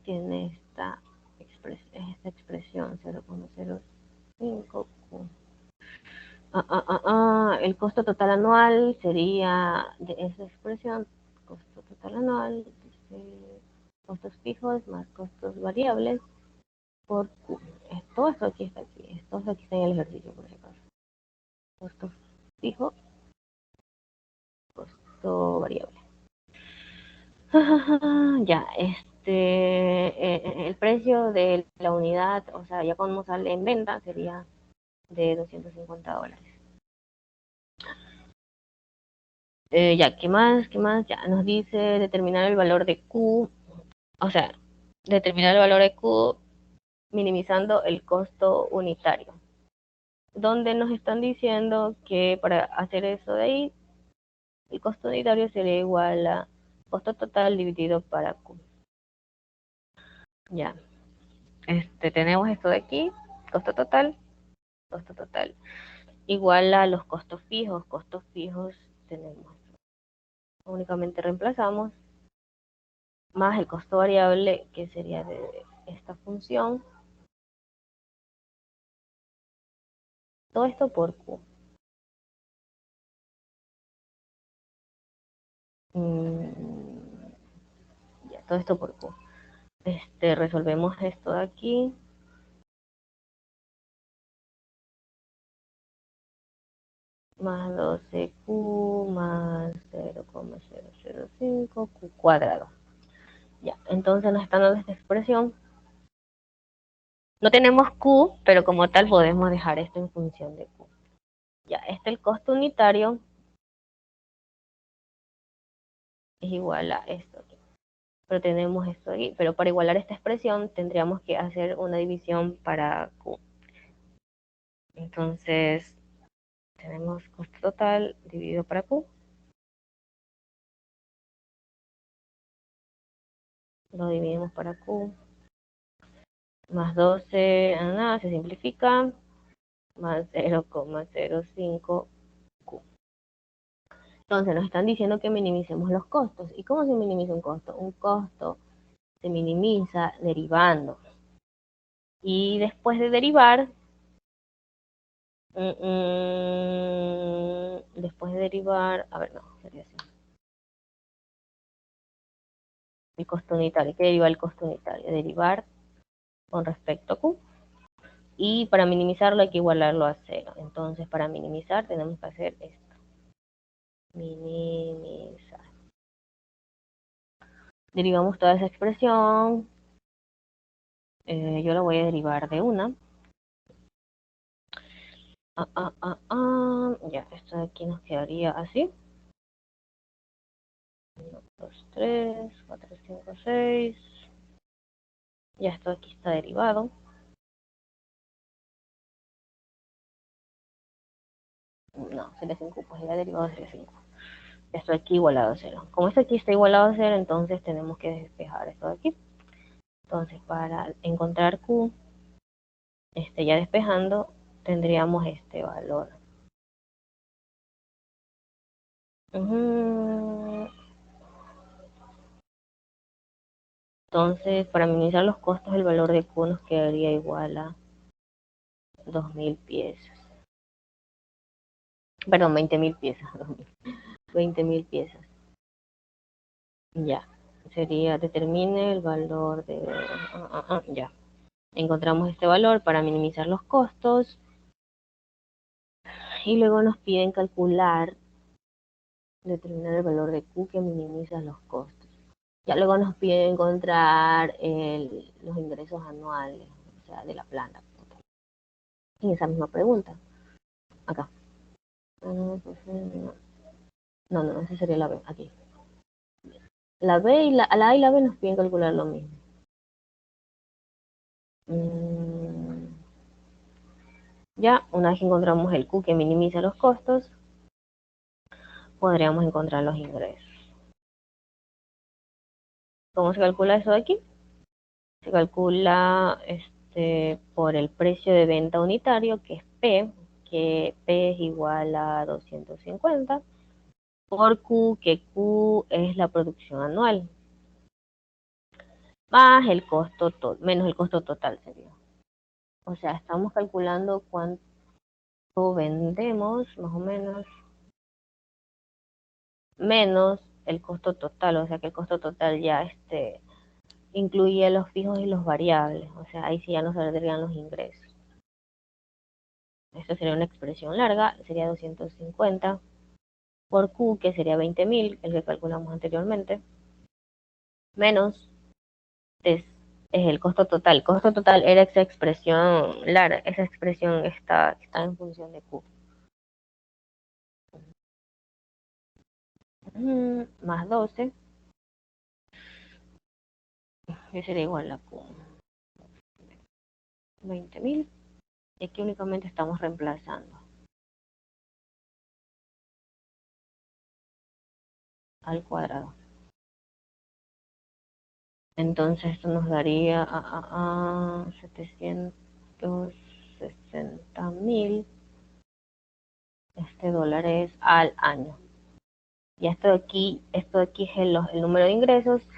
tiene esta expresión 0.05 Q. El costo total anual sería de esa expresión, costo total anual, costos fijos más costos variables por Q. Todo esto aquí está aquí, todo esto aquí está en el ejercicio por si acaso. Costo fijo, costo variable. Ya, el precio de la unidad, o sea, ya cuando sale en venta sería de $250. Ya, ¿qué más? ¿Qué más? Ya nos dice determinar el valor de Q, o sea, determinar el valor de Q minimizando el costo unitario. Donde nos están diciendo que para hacer eso de ahí, el costo unitario sería igual a costo total dividido para Q. Ya, tenemos esto de aquí, costo total, igual a los costos fijos tenemos. Únicamente reemplazamos más el costo variable que sería de esta función. Todo esto por Q. Mm, ya, todo esto por Q. Resolvemos esto de aquí. Más 12Q más 0,005 Q cuadrado. Ya, entonces nos están dando esta expresión No tenemos Q, pero como tal podemos dejar esto en función de Q. Ya, el costo unitario es igual a esto aquí. Pero tenemos esto aquí. Pero para igualar esta expresión tendríamos que hacer una división para Q. Entonces, tenemos costo total dividido para Q. Lo dividimos para Q. Más 12, nada, se simplifica. Más 0,05 Q. Entonces nos están diciendo que minimicemos los costos. ¿Y cómo se minimiza un costo? Un costo se minimiza derivando. Y después de derivar, a ver, no, sería así. El costo unitario, hay que derivar el costo unitario. Derivar con respecto a Q. Y para minimizarlo hay que igualarlo a 0. Entonces, para minimizar tenemos que hacer esto. Minimizar. Derivamos toda esa expresión. Yo la voy a derivar de una. Ya, esto de aquí nos quedaría así. 1, 2, 3, 4, 5, 6. Ya esto aquí está derivado. No, sería 5, pues ya derivado sería 5. Esto aquí igualado a 0. Como esto aquí está igualado a 0, entonces tenemos que despejar esto de aquí. Entonces, para encontrar Q, ya despejando, tendríamos este valor. Entonces, para minimizar los costos, el valor de Q nos quedaría igual a 2.000 piezas. Perdón, 20.000 piezas. 20.000 piezas. Ya. Sería, determine el valor de... ya. Encontramos este valor para minimizar los costos. Y luego nos piden calcular, determinar el valor de Q que minimiza los costos. Ya luego nos piden encontrar los ingresos anuales, o sea, de la planta. En esa misma pregunta. Acá. No, esa sería la B, aquí. La B y la A y la B nos piden calcular lo mismo. Ya, una vez que encontramos el Q que minimiza los costos, podríamos encontrar los ingresos. ¿Cómo se calcula eso de aquí? Se calcula por el precio de venta unitario, que es P, que P es igual a 250, por Q, que Q es la producción anual, más el costo menos el costo total sería. O sea, estamos calculando cuánto vendemos, más o menos, menos el costo total, o sea que el costo total ya incluye los fijos y los variables, o sea, ahí sí ya nos saldrían los ingresos. Esto sería una expresión larga, sería 250 por Q, que sería 20.000, el que calculamos anteriormente, menos es el costo total. El costo total era esa expresión larga, esa expresión está en función de Q. Más 12, que sería igual a Q. 20.000. Y aquí únicamente estamos reemplazando al cuadrado. Entonces esto nos daría 760.000 dólares al año. Y esto de aquí es el número de ingresos,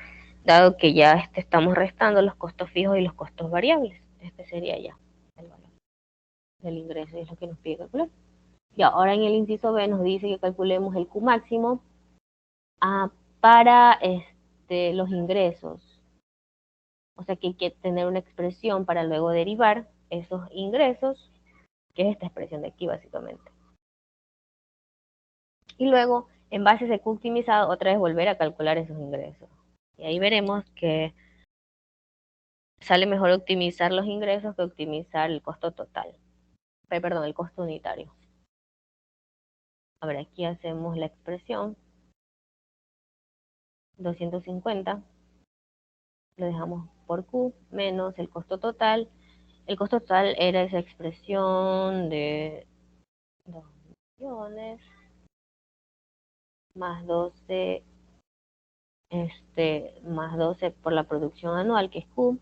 dado que ya estamos restando los costos fijos y los costos variables. Este sería ya el valor del ingreso, y es lo que nos pide calcular. Y ahora en el inciso B nos dice que calculemos el Q máximo para los ingresos. O sea que hay que tener una expresión para luego derivar esos ingresos, que es esta expresión de aquí básicamente. Y luego, en base a ese Q optimizado, otra vez volver a calcular esos ingresos. Y ahí veremos que sale mejor optimizar los ingresos que optimizar el costo total. Perdón, el costo unitario. A ver, aquí hacemos la expresión. 250 lo dejamos por Q menos el costo total. El costo total era esa expresión de 2 millones más 12, más 12 por la producción anual, que es Q,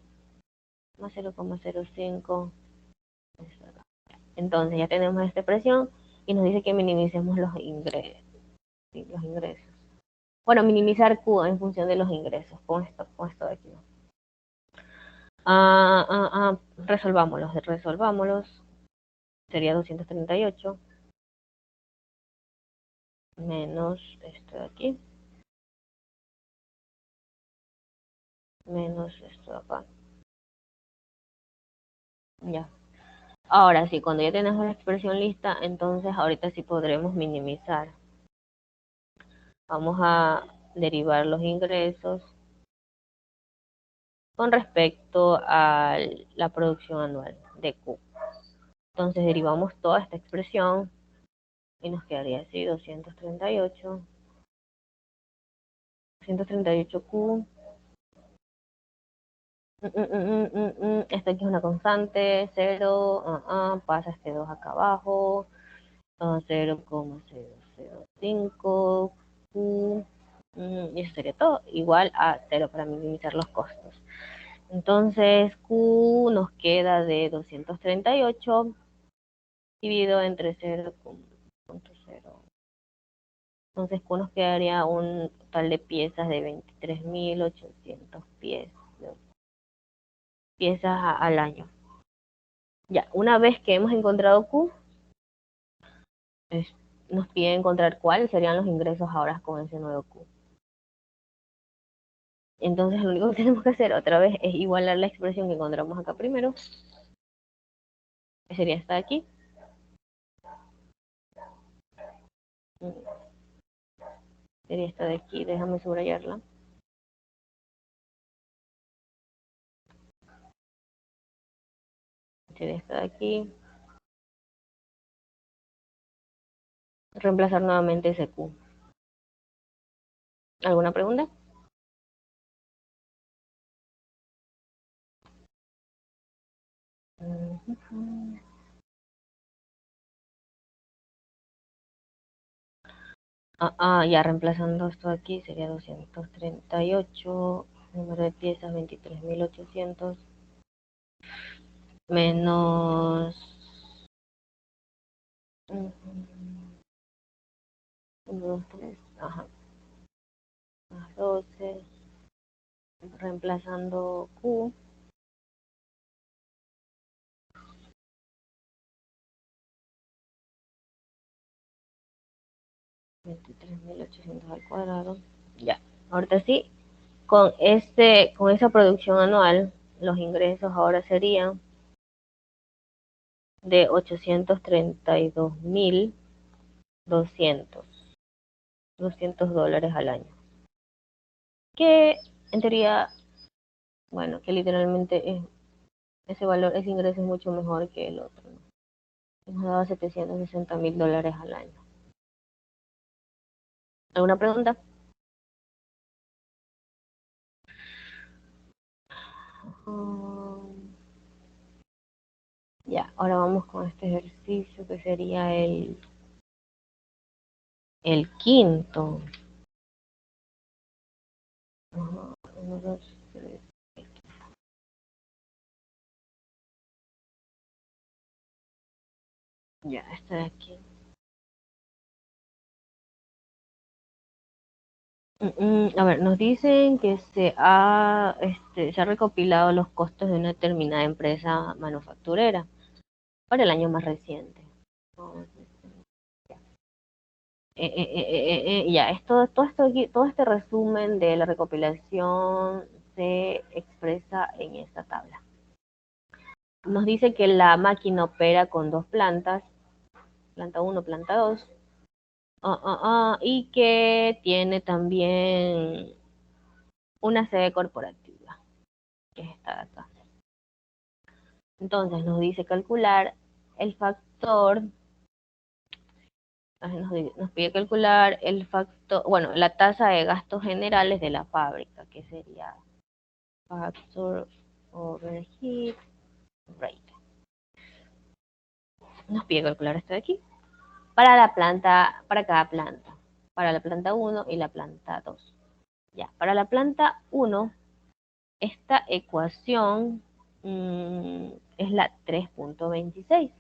más 0,05. Entonces ya tenemos esta expresión y nos dice que minimicemos los ingresos. Bueno, minimizar Q en función de los ingresos, con esto de aquí. Resolvámoslos. Sería 238 menos esto de aquí, menos esto de acá. Ya. Ahora sí, cuando ya tenemos la expresión lista, entonces ahorita sí podremos minimizar. Vamos a derivar los ingresos con respecto a la producción anual de Q. Entonces derivamos toda esta expresión y nos quedaría así 238 Q. Esto aquí es una constante, 0, pasa este 2 acá abajo, 0,005 Q, y eso sería todo, igual a 0 para minimizar los costos. Entonces Q nos queda de 238 dividido entre 0,0. Entonces Q nos quedaría un total de piezas de 23.800 piezas al año. Ya, una vez que hemos encontrado Q, nos pide encontrar cuáles serían los ingresos ahora con ese nuevo Q. Entonces lo único que tenemos que hacer otra vez es igualar la expresión que encontramos acá primero, que sería esta de aquí. Sería esta de aquí, déjame subrayarla. Sería esta de aquí. Reemplazar nuevamente ese Q. ¿Alguna pregunta? Ya reemplazando esto aquí sería 238, número de piezas 23.800, menos 1, 2, 3, más 12, reemplazando Q, 23.800 al cuadrado. Ya, ahorita sí, con esa producción anual, los ingresos ahora serían de 832.200 $200 al año. Que en teoría, bueno, que literalmente ese valor, ese ingreso es mucho mejor que el otro, ¿no? Nos daba $760.000 al año. ¿Alguna pregunta? Ya, ahora vamos con este ejercicio que sería el quinto. Uno, dos, tres. Ya, este de aquí. A ver, nos dicen que se ha recopilado los costos de una determinada empresa manufacturera para el año más reciente. Ya, todo este resumen de la recopilación se expresa en esta tabla. Nos dice que la máquina opera con dos plantas, planta 1, planta 2, y que tiene también una sede corporativa, que es esta de acá. Entonces nos dice calcular el factor, nos pide calcular el factor, bueno, la tasa de gastos generales de la fábrica, que sería factor overhead rate. Nos pide calcular esto de aquí para la planta, para cada planta, para la planta 1 y la planta 2. Ya, para la planta 1, esta ecuación es la 3.26.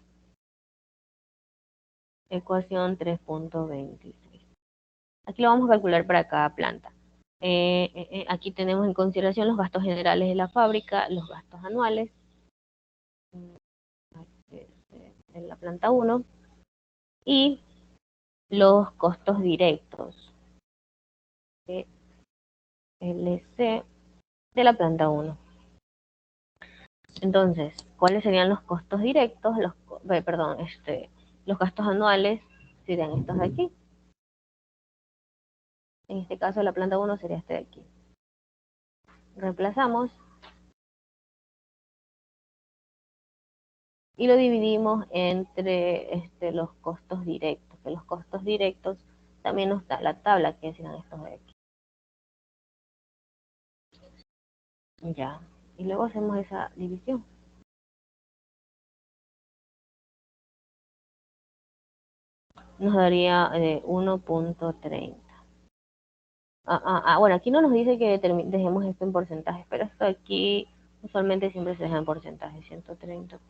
Ecuación 3.26. Aquí lo vamos a calcular para cada planta. Aquí tenemos en consideración los gastos generales de la fábrica, los gastos anuales de la planta 1 y los costos directos de LC de la planta 1. Entonces, ¿cuáles serían los costos directos? Los gastos anuales serían estos de aquí. En este caso, la planta 1 sería este de aquí. Reemplazamos y lo dividimos entre los costos directos, que los costos directos también nos da la tabla que serán estos de aquí. Ya, y luego hacemos esa división. Nos daría 1.30. Bueno, aquí no nos dice que dejemos esto en porcentajes, pero esto aquí usualmente siempre se deja en porcentajes, 130%.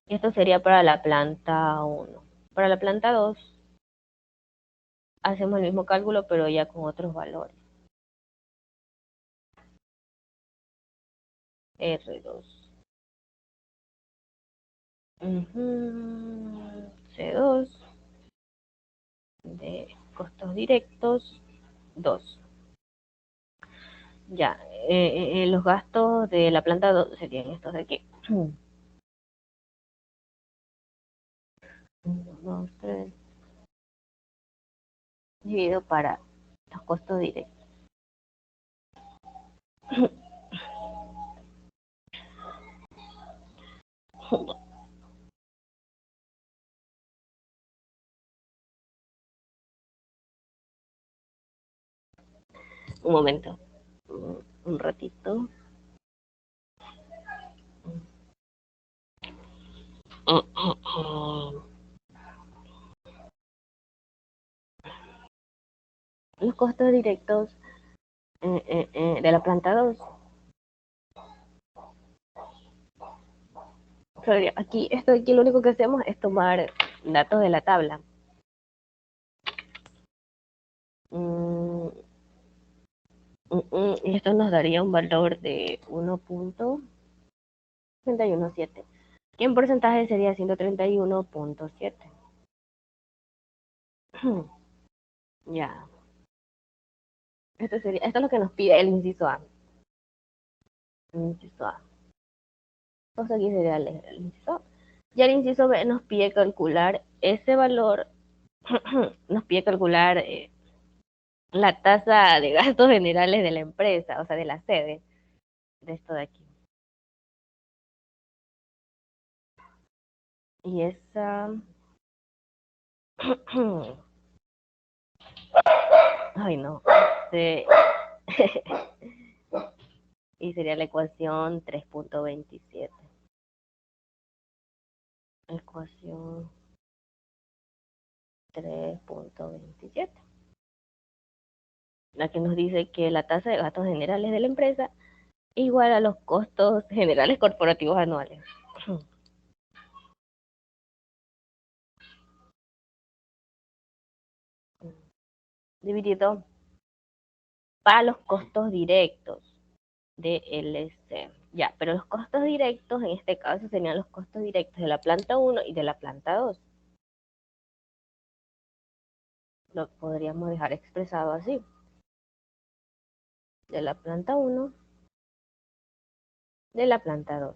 Y esto sería para la planta 1. Para la planta 2 hacemos el mismo cálculo, pero ya con otros valores. R2. C2 de costos directos 2. Ya, los gastos de la planta 2 serían estos de aquí. 1, 2, 3. Dividido para los costos directos. Un momento. Un ratito. Los costos directos de la planta 2. Esto aquí lo único que hacemos es tomar datos de la tabla. Y esto nos daría un valor de 1.317. Que en porcentaje sería 131.7. Ya. Esto es lo que nos pide el inciso A. Inciso A. Entonces aquí sería el inciso A. Ya el inciso B nos pide calcular ese valor, nos pide calcular la tasa de gastos generales de la empresa, o sea, de la sede, de esto de aquí. Y esa... Ay, no. Sí. Y sería la ecuación 3.27. Ecuación 3.27. La que nos dice que la tasa de gastos generales de la empresa es igual a los costos generales corporativos anuales. Dividido para los costos directos de LC. Ya, pero los costos directos en este caso serían los costos directos de la planta 1 y de la planta 2. Lo podríamos dejar expresado así. De la planta 1, de la planta 2.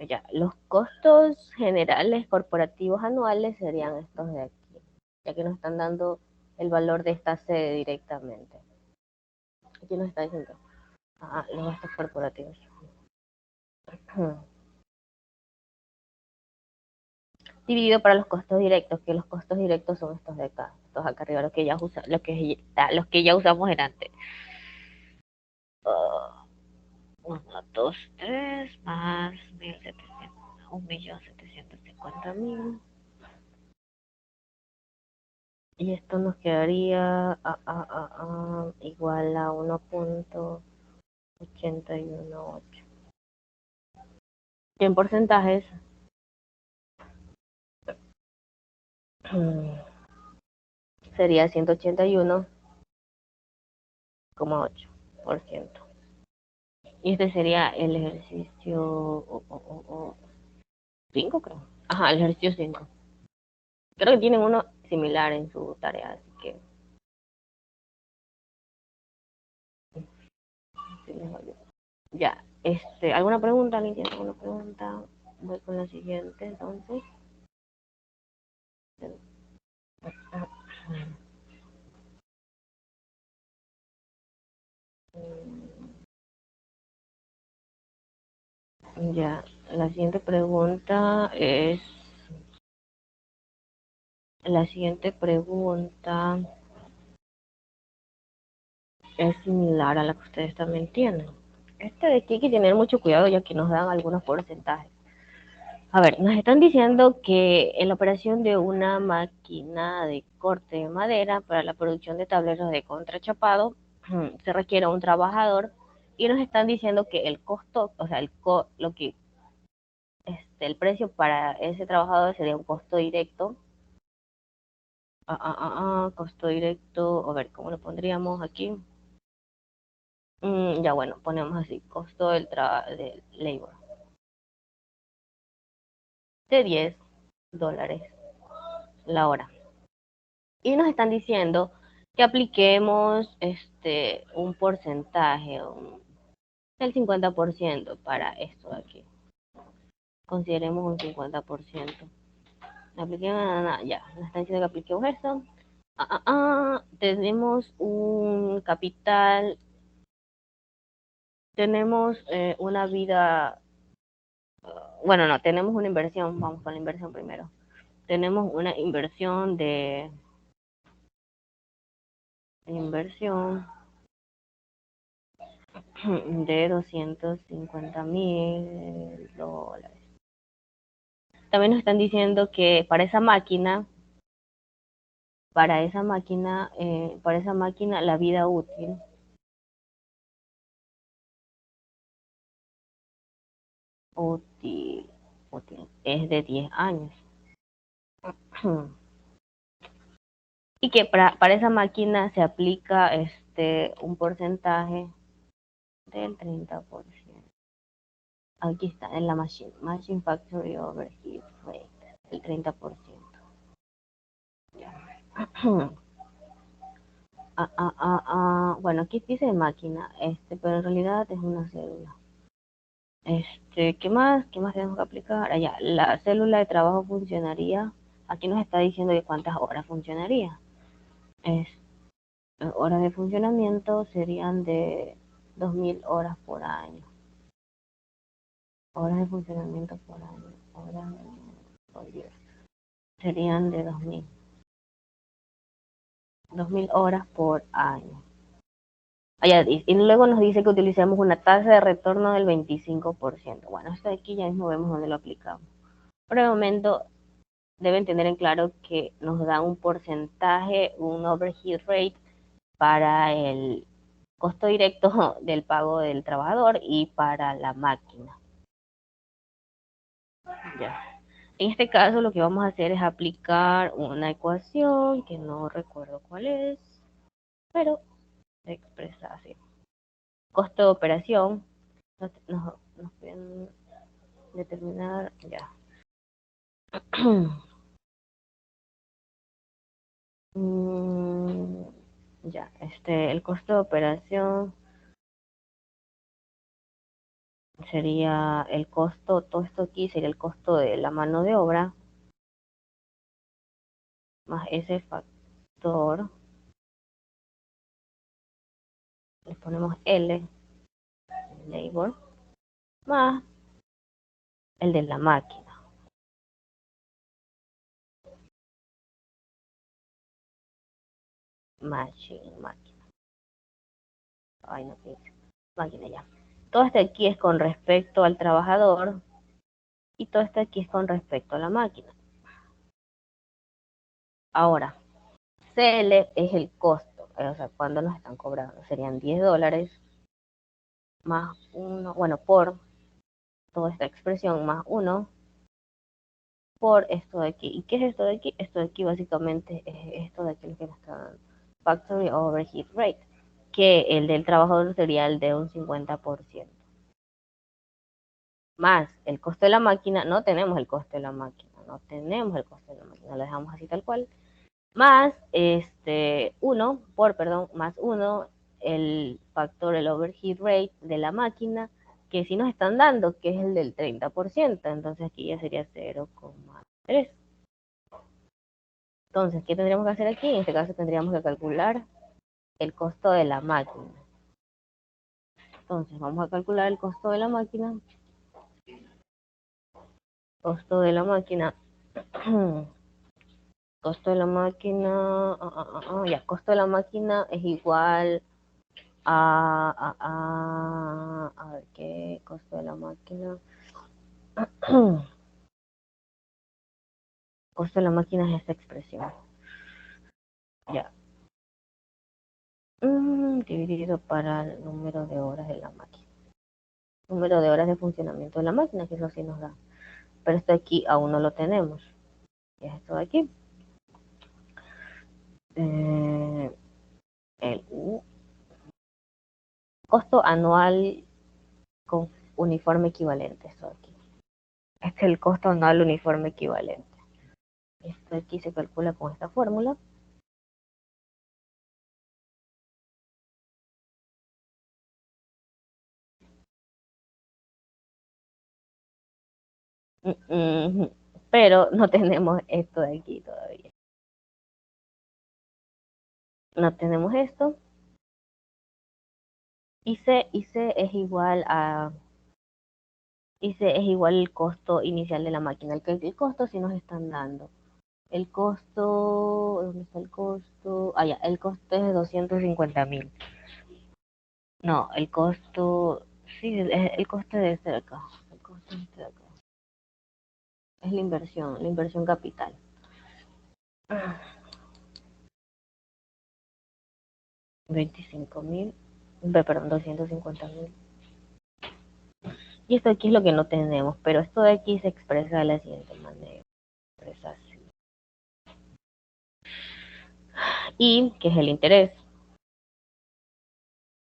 Ya, los costos generales corporativos anuales serían estos de aquí, ya que nos están dando el valor de esta sede directamente. Aquí nos está diciendo Los gastos corporativos. Dividido para los costos directos, que los costos directos son estos acá arriba, los que ya usamos en antes. 1, 2, 3, más 1.750.000. Y esto nos quedaría igual a 1.818. En porcentajes, sería 181,8%. Y este sería el ejercicio 5, creo. Ajá, el ejercicio 5. Creo que tienen uno similar en su tarea, así que sí les va bien. Ya, ¿alguna pregunta? ¿Alguien tiene alguna pregunta? Voy con la siguiente, entonces. Ya, la siguiente pregunta es, similar a la que ustedes también tienen. De aquí hay que tener mucho cuidado ya que nos dan algunos porcentajes. A ver, nos están diciendo que en la operación de una máquina de corte de madera para la producción de tableros de contrachapado se requiere un trabajador y nos están diciendo que el costo, o sea, el precio para ese trabajador sería un costo directo. Costo directo, a ver, ¿cómo lo pondríamos aquí? Ya bueno, ponemos así, costo del labor de $10 la hora. Y nos están diciendo que apliquemos un porcentaje del 50% para esto de aquí. Consideremos un 50%. Apliquemos, ya, nos están diciendo que apliquemos eso. Tenemos un capital, tenemos una vida, bueno, no, tenemos una inversión, vamos con la inversión primero. Tenemos una inversión de $250.000. También nos están diciendo que para esa máquina la vida útil, útil es de 10 años. Y que para esa máquina se aplica un porcentaje del 30%. Aquí está, en la Machine Factory Overhead Rate, el 30%. Bueno, aquí dice máquina, pero en realidad es una célula. ¿Qué más? ¿Qué más tenemos que aplicar? Allá, la célula de trabajo funcionaría. Aquí nos está diciendo de cuántas horas funcionaría. Es, Horas de funcionamiento serían de 2.000 horas por año. Horas de funcionamiento por año. Horas por día. Serían de 2.000 horas por año. Y luego nos dice que utilicemos una tasa de retorno del 25%. Bueno, esto de aquí ya mismo vemos dónde lo aplicamos. Por el momento deben tener en claro que nos da un porcentaje, un overhead rate para el costo directo del pago del trabajador y para la máquina. Ya. En este caso lo que vamos a hacer es aplicar una ecuación que no recuerdo cuál es, pero se expresa así. Costo de operación, nos pueden determinar, ya. Ya, el costo de operación sería el costo, todo esto aquí sería el costo de la mano de obra, más ese factor, le ponemos L, labor, más el de la máquina. Máquina. Ay, no pienso. Máquina ya. Todo este aquí es con respecto al trabajador y todo este aquí es con respecto a la máquina. Ahora, CL es el costo, o sea, cuando nos están cobrando. Serían $10 más 1, bueno, por toda esta expresión más 1 por esto de aquí. ¿Y qué es esto de aquí? Esto de aquí básicamente es esto de aquí lo que nos está dando. Factory Overhead Rate, que el del trabajador sería el de un 50%. Más el costo de la máquina, no tenemos el costo de la máquina, lo dejamos así tal cual. Más 1 más 1 el factor, el overhead rate de la máquina, que si nos están dando, que es el del 30%, entonces aquí ya sería 0,3. Entonces, ¿qué tendríamos que hacer aquí? En este caso tendríamos que calcular el costo de la máquina. Entonces, vamos a calcular el costo de la máquina. Costo de la máquina. Costo de la máquina. Ya, costo de la máquina es igual a ver, ¿qué costo de la máquina? Costo de la máquina es esta expresión. Ya. Dividido para el número de horas de la máquina. Número de horas de funcionamiento de la máquina, que eso sí nos da. Pero esto aquí aún no lo tenemos. Y es esto de aquí. El costo anual con uniforme equivalente. Esto de aquí. Este es el costo anual uniforme equivalente. Esto de aquí se calcula con esta fórmula. Pero no tenemos esto de aquí todavía. No tenemos esto. Y C es igual a... Y C es igual al costo inicial de la máquina. El costo sí nos están dando. El costo... ¿Dónde está el costo? Ah, ya. El costo es de 250.000. No, el costo... Sí, el costo de este de acá. El costo de este de acá. Es la inversión capital. 25.000, perdón, 250.000. Y esto aquí es lo que no tenemos, pero esto de aquí se expresa de la siguiente manera. Expresa así. Y, que es el interés,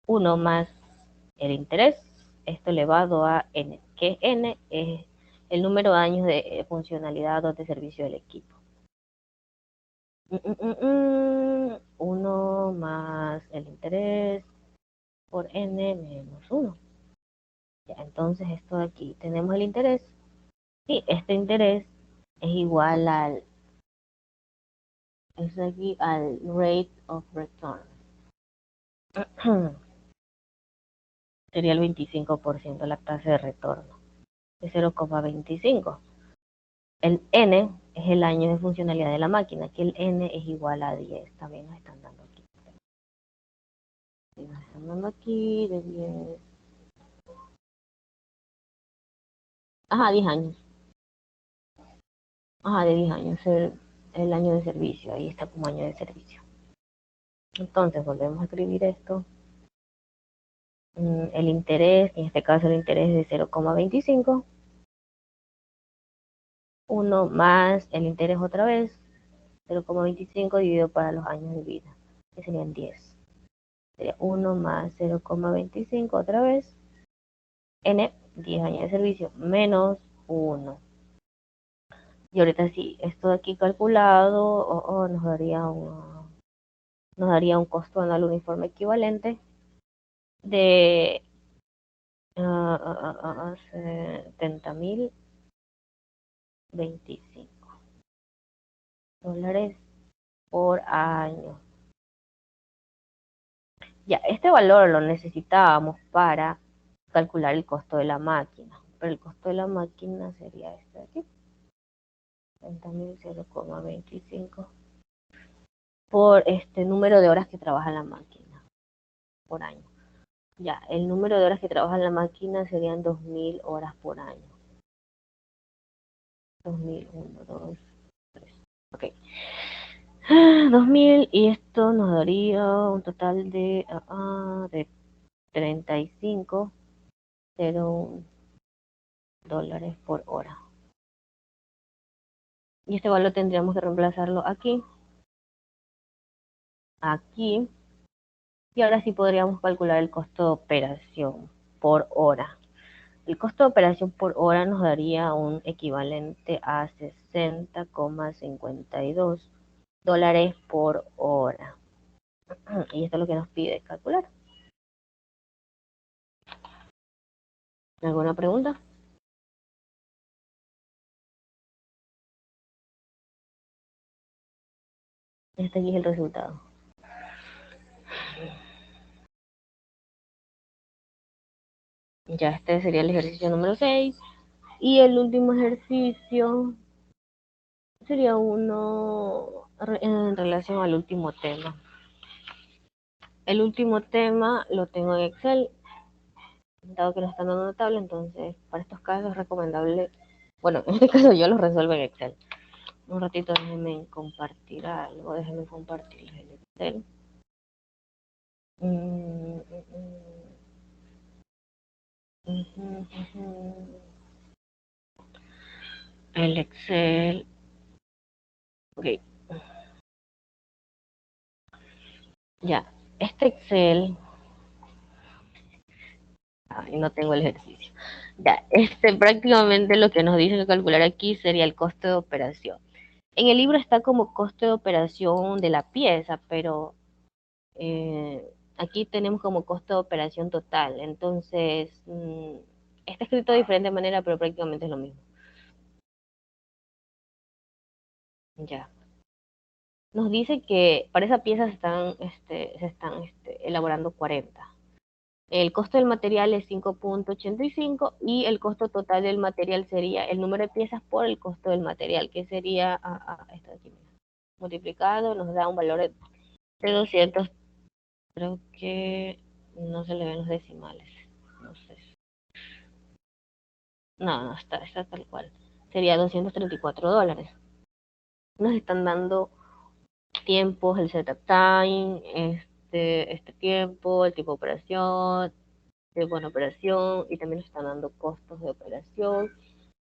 1 más el interés, esto elevado a n, que n es el número de años de funcionalidad o de servicio del equipo. 1 más el interés por n menos 1. Ya, entonces esto de aquí, tenemos el interés, y este interés es igual aquí al rate of return. Sería el 25% la tasa de retorno, de 0,25. El n es el año de funcionalidad de la máquina, que el n es igual a 10, también nos están dando aquí. Nos están dando aquí de 10. Ajá, 10 años. Ajá, de 10 años, el año de servicio, ahí está como año de servicio. Entonces, volvemos a escribir esto. El interés, en este caso el interés es de 0,25. 1 más el interés otra vez, 0,25 dividido para los años de vida, que serían 10. Sería 1 más 0,25 otra vez, n, 10 años de servicio, menos 1. Y ahorita sí, esto de aquí calculado nos daría un costo anual uniforme equivalente de 70.025 dólares por año. Ya, este valor lo necesitábamos para calcular el costo de la máquina. Pero el costo de la máquina sería este de aquí. 30.000,25 por este número de horas que trabaja la máquina por año. Ya, el número de horas que trabaja la máquina serían 2.000 horas por año. 2.000, 1, 2, 3. Ok. 2.000 y esto nos daría un total de 35,01 dólares por hora. Y este valor tendríamos que reemplazarlo aquí, aquí, y ahora sí podríamos calcular el costo de operación por hora. El costo de operación por hora nos daría un equivalente a 60,52 dólares por hora. Y esto es lo que nos pide calcular. ¿Alguna pregunta? Este aquí es el resultado. Ya este sería el ejercicio número 6. Y el último ejercicio sería uno en relación al último tema. El último tema lo tengo en Excel, dado que lo están dando en una tabla, entonces para estos casos es recomendable, bueno, en este caso yo lo resuelvo en Excel. Un ratito déjenme compartir algo, déjenme compartir el Excel. El Excel, ok, ya, este Excel, no tengo el ejercicio. Ya, prácticamente lo que nos dicen que calcular aquí sería el costo de operación. En el libro está como costo de operación de la pieza, pero aquí tenemos como costo de operación total. Entonces, está escrito de diferente manera, pero prácticamente es lo mismo. Ya. Nos dice que para esa pieza se están elaborando 40. El costo del material es 5,85 y el costo total del material sería el número de piezas por el costo del material, que sería esto de aquí, multiplicado, nos da un valor de 200. Creo que no se le ven los decimales. No sé. No, está tal cual. Sería 234 dólares. Nos están dando tiempos, el setup time, este tiempo, el tipo de operación, tiempo de operación, y también nos están dando costos de operación.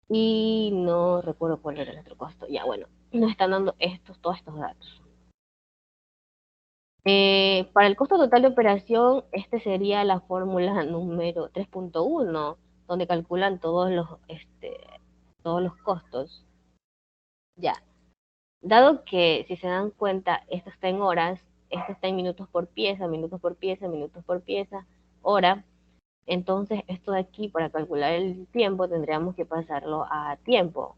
Y no recuerdo cuál era el otro costo. Ya, bueno, nos están dando todos estos datos. Para el costo total de operación, este sería la fórmula número 3.1, donde calculan todos los costos. Ya, dado que si se dan cuenta, esto está en horas, esto está en minutos por pieza, minutos por pieza, minutos por pieza, hora. Entonces, esto de aquí, para calcular el tiempo, tendríamos que pasarlo a tiempo.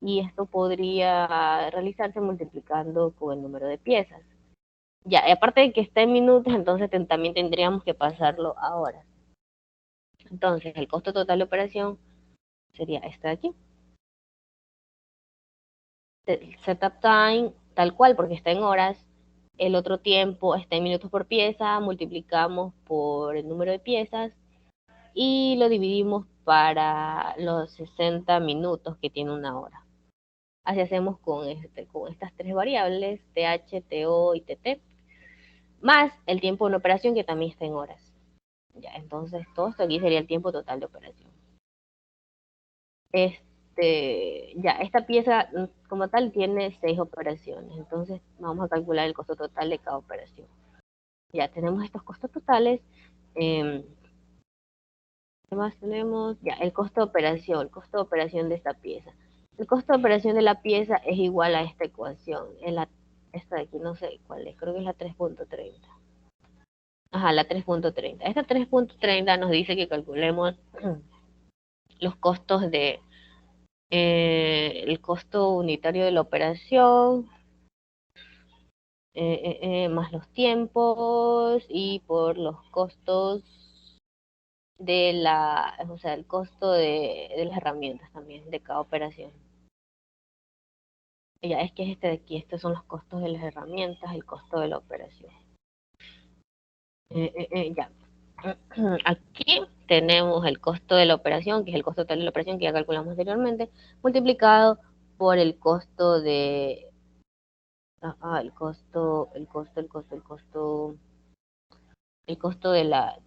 Y esto podría realizarse multiplicando con el número de piezas. Ya, y aparte de que está en minutos, entonces también tendríamos que pasarlo a horas. Entonces, el costo total de operación sería este de aquí. El setup time, tal cual, porque está en horas. El otro tiempo está en minutos por pieza, multiplicamos por el número de piezas y lo dividimos para los 60 minutos que tiene una hora. Así hacemos con estas tres variables, TH, TO y TT, más el tiempo en operación que también está en horas. Ya, entonces todo esto aquí sería el tiempo total de operación. Ya, esta pieza como tal tiene 6 operaciones, entonces vamos a calcular el costo total de cada operación. Ya tenemos estos costos totales. ¿Qué más tenemos? Ya, el costo de operación de esta pieza. El costo de operación de la pieza es igual a esta ecuación. Esta de aquí no sé cuál es, creo que es la 3.30. Ajá, la 3.30. Esta 3.30 nos dice que calculemos los costos el costo unitario de la operación, más los tiempos y por los costos o sea, el costo de las herramientas también, de cada operación. Ya es que es este de aquí, estos son los costos de las herramientas, el costo de la operación. Ya. Aquí tenemos el costo de la operación, que es el costo total de la operación que ya calculamos anteriormente, multiplicado por el costo de... el costo de la...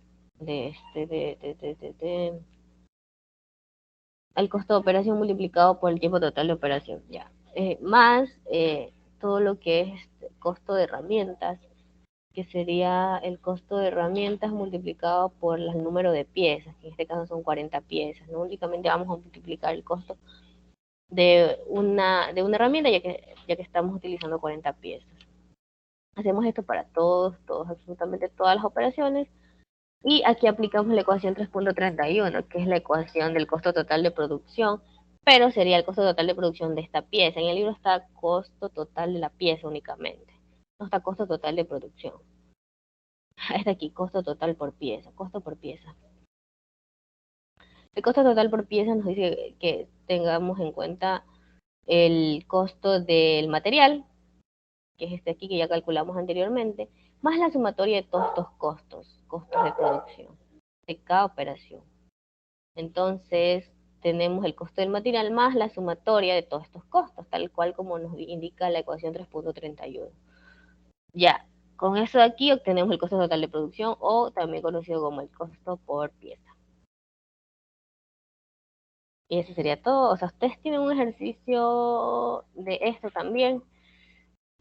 el costo de operación multiplicado por el tiempo total de operación, ya. Más todo lo que es costo de herramientas, que sería el costo de herramientas multiplicado por el número de piezas, que en este caso son 40 piezas, ¿no? Únicamente vamos a multiplicar el costo de una herramienta, ya que estamos utilizando 40 piezas. Hacemos esto para absolutamente todas las operaciones, y aquí aplicamos la ecuación 3.31, que es la ecuación del costo total de producción, pero sería el costo total de producción de esta pieza. En el libro está costo total de la pieza únicamente, no está costo total de producción. Está aquí, costo total por pieza, costo por pieza. El costo total por pieza nos dice que tengamos en cuenta el costo del material, que es este aquí que ya calculamos anteriormente, más la sumatoria de todos estos costos de producción, de cada operación. Entonces, tenemos el costo del material más la sumatoria de todos estos costos, tal cual como nos indica la ecuación 3.31. Ya, con eso de aquí obtenemos el costo total de producción, o también conocido como el costo por pieza. Y eso sería todo. O sea, ustedes tienen un ejercicio de esto también,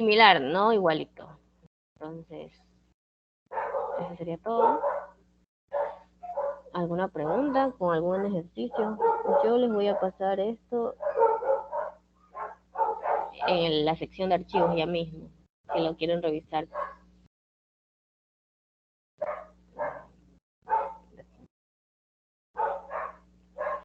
similar, ¿no? Igualito. Entonces, eso sería todo. ¿Alguna pregunta con algún ejercicio? Yo les voy a pasar esto en la sección de archivos ya mismo, si lo quieren revisar